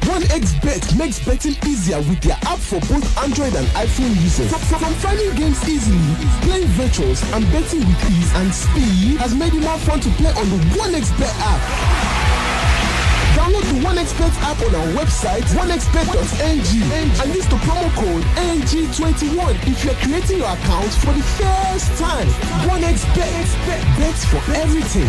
1xBet makes betting easier with their app for both Android and iPhone users. From finding games easily, playing virtuals, and betting with ease and speed has made it more fun to play on the 1xBet app. Download the 1xBet app on our website, 1xBet.ng, and use the promo code NG21 if you're creating your account for the first time. 1xBet, bets for everything.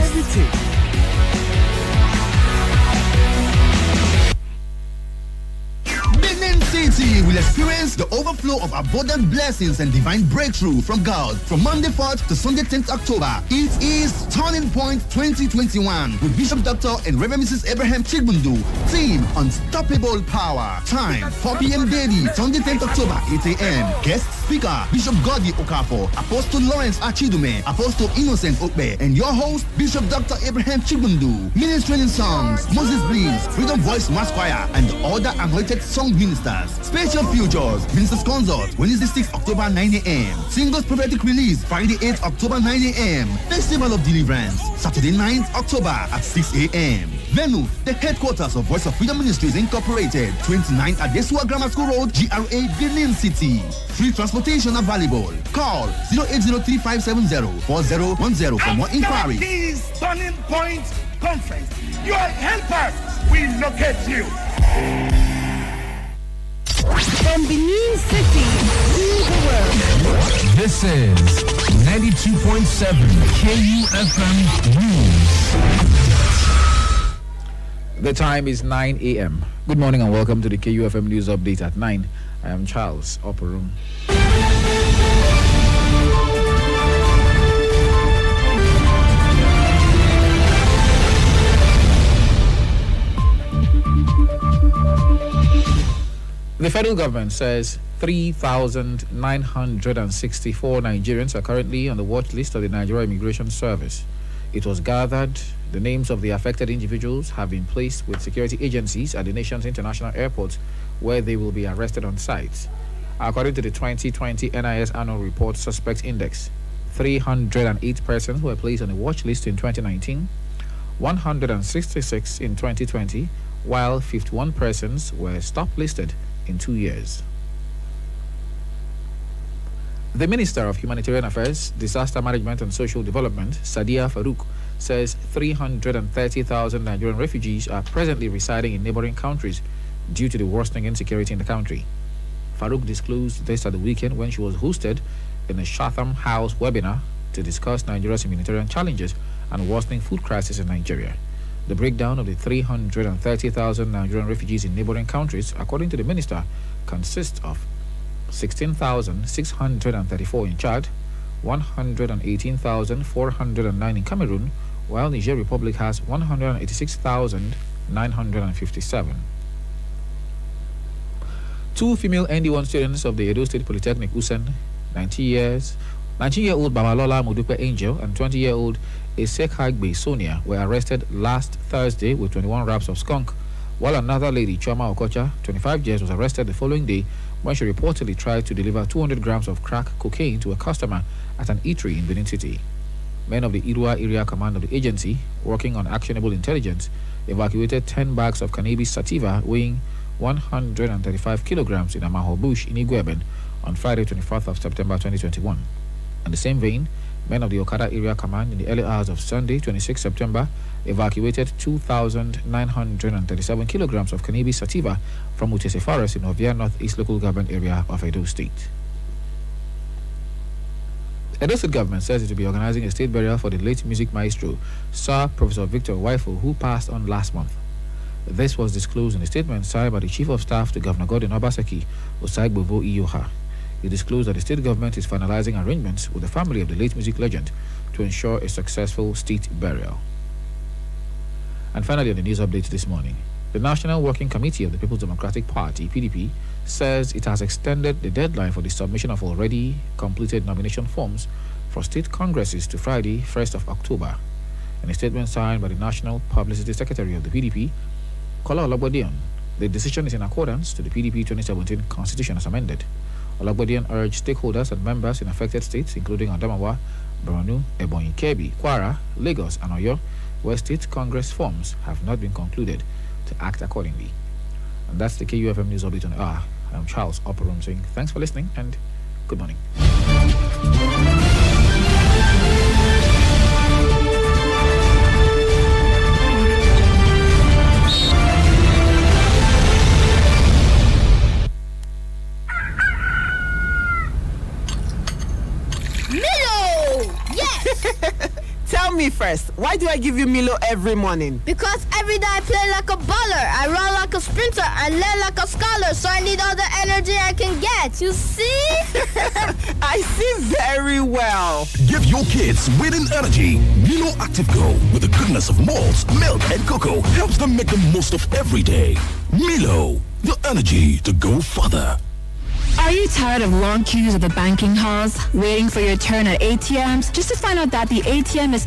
Benin City will experience the overflow of abundant blessings and divine breakthrough from God from Monday 4th to Sunday 10th October. It is Turning Point 2021 with Bishop Dr. and Reverend Mrs. Abraham Chigbundu. Theme: Unstoppable Power. Time: 4 p.m. daily, Sunday 10th October, 8 a.m. Guest speaker: Bishop Goddy Okafor, Apostle Lawrence Achidume, Apostle Innocent Okbe, and your host, Bishop Dr. Abraham Chigbundu. Ministering in songs: Moses Bliss, Freedom Voice Mass Choir, and other anointed song ministers. Special features: Ministers Consult, Wednesday 6th October, 9 a.m. Singles Prophetic Release, Friday 8th October, 9 a.m. Festival of Deliverance, Saturday 9th October at 6 a.m. Venue: the headquarters of Voice of Freedom Ministries Incorporated, 29 Adesua Grammar School Road, GRA, Benin City. Free transportation available. Call 08035704010 for more inquiries. This Turning Point Conference, your helpers will locate you. From Benin City to the world. This is 92.7 KUFM News. The time is 9 a.m. Good morning and welcome to the KUFM News Update at 9. I am Charles Oporum. The federal government says 3,964 Nigerians are currently on the watch list of the Nigeria Immigration Service. It was gathered the names of the affected individuals have been placed with security agencies at the nation's international airports, where they will be arrested on site. According to the 2020 NIS Annual Report Suspect Index, 308 persons were placed on the watch list in 2019, 166 in 2020, while 51 persons were stop listed in 2 years. The Minister of Humanitarian Affairs, Disaster Management and Social Development, Sadia Farouk, says 330,000 Nigerian refugees are presently residing in neighboring countries due to the worsening insecurity in the country. Farouk disclosed this at the weekend when she was hosted in a Chatham House webinar to discuss Nigeria's humanitarian challenges and worsening food crisis in Nigeria. The breakdown of the 330,000 Nigerian refugees in neighboring countries, according to the minister, consists of 16,634 in Chad, 118,409 in Cameroon, while Niger Republic has 186,957. Two female ND1 students of the Edo State Polytechnic Usen, 19-year-old Babalola Modupe Angel and 20-year-old Esekhagbe Sonia, were arrested last Thursday with 21 wraps of skunk, while another lady, Choma Okocha, 25 years, was arrested the following day when she reportedly tried to deliver 200 grams of crack cocaine to a customer at an eatery in Benin City. Men of the Irua Area Command of the agency, working on actionable intelligence, evacuated 10 bags of cannabis sativa weighing 135 kilograms in Amaho Bush in Igweben on Friday, 24th of September 2021. In the same vein, men of the Okada Area Command in the early hours of Sunday, 26 September, evacuated 2,937 kilograms of cannabis sativa from Utese Forest in Ovia Northeast Local Government Area of Edo State. Edo State government says it will be organizing a state burial for the late music maestro, Sir Professor Victor Waifo, who passed on last month. This was disclosed in a statement signed by the Chief of Staff to Governor Gordon Obaseki, Osaigbovo Iyoha. He disclosed that the state government is finalizing arrangements with the family of the late music legend to ensure a successful state burial. And finally, on the news update this morning, the National Working Committee of the People's Democratic Party, PDP, says it has extended the deadline for the submission of already completed nomination forms for state congresses to Friday, 1st of October. In a statement signed by the National Publicity Secretary of the PDP, Kola Olagbodian, the decision is in accordance to the PDP 2017 Constitution as amended. Olagbodian urged stakeholders and members in affected states, including Adamawa, Borno, Ebonyi, Kebbi, Kwara, Lagos, and Oyo, where state congress forms have not been concluded, to act accordingly. And that's the KUFM News Update on the hour. I'm Charles Operum saying thanks for listening and good morning. Milo! Yes! Tell me first, why do I give you Milo every morning? Because every day I play like a baller, I run like a sprinter, I learn like a scholar, so I need all the energy I can get. You see? I see very well. Give your kids winning energy. Milo Active Go, with the goodness of malts, milk, and cocoa, helps them make the most of every day. Milo, the energy to go further. Are you tired of long queues at the banking halls, waiting for your turn at ATMs, just to find out that the ATM is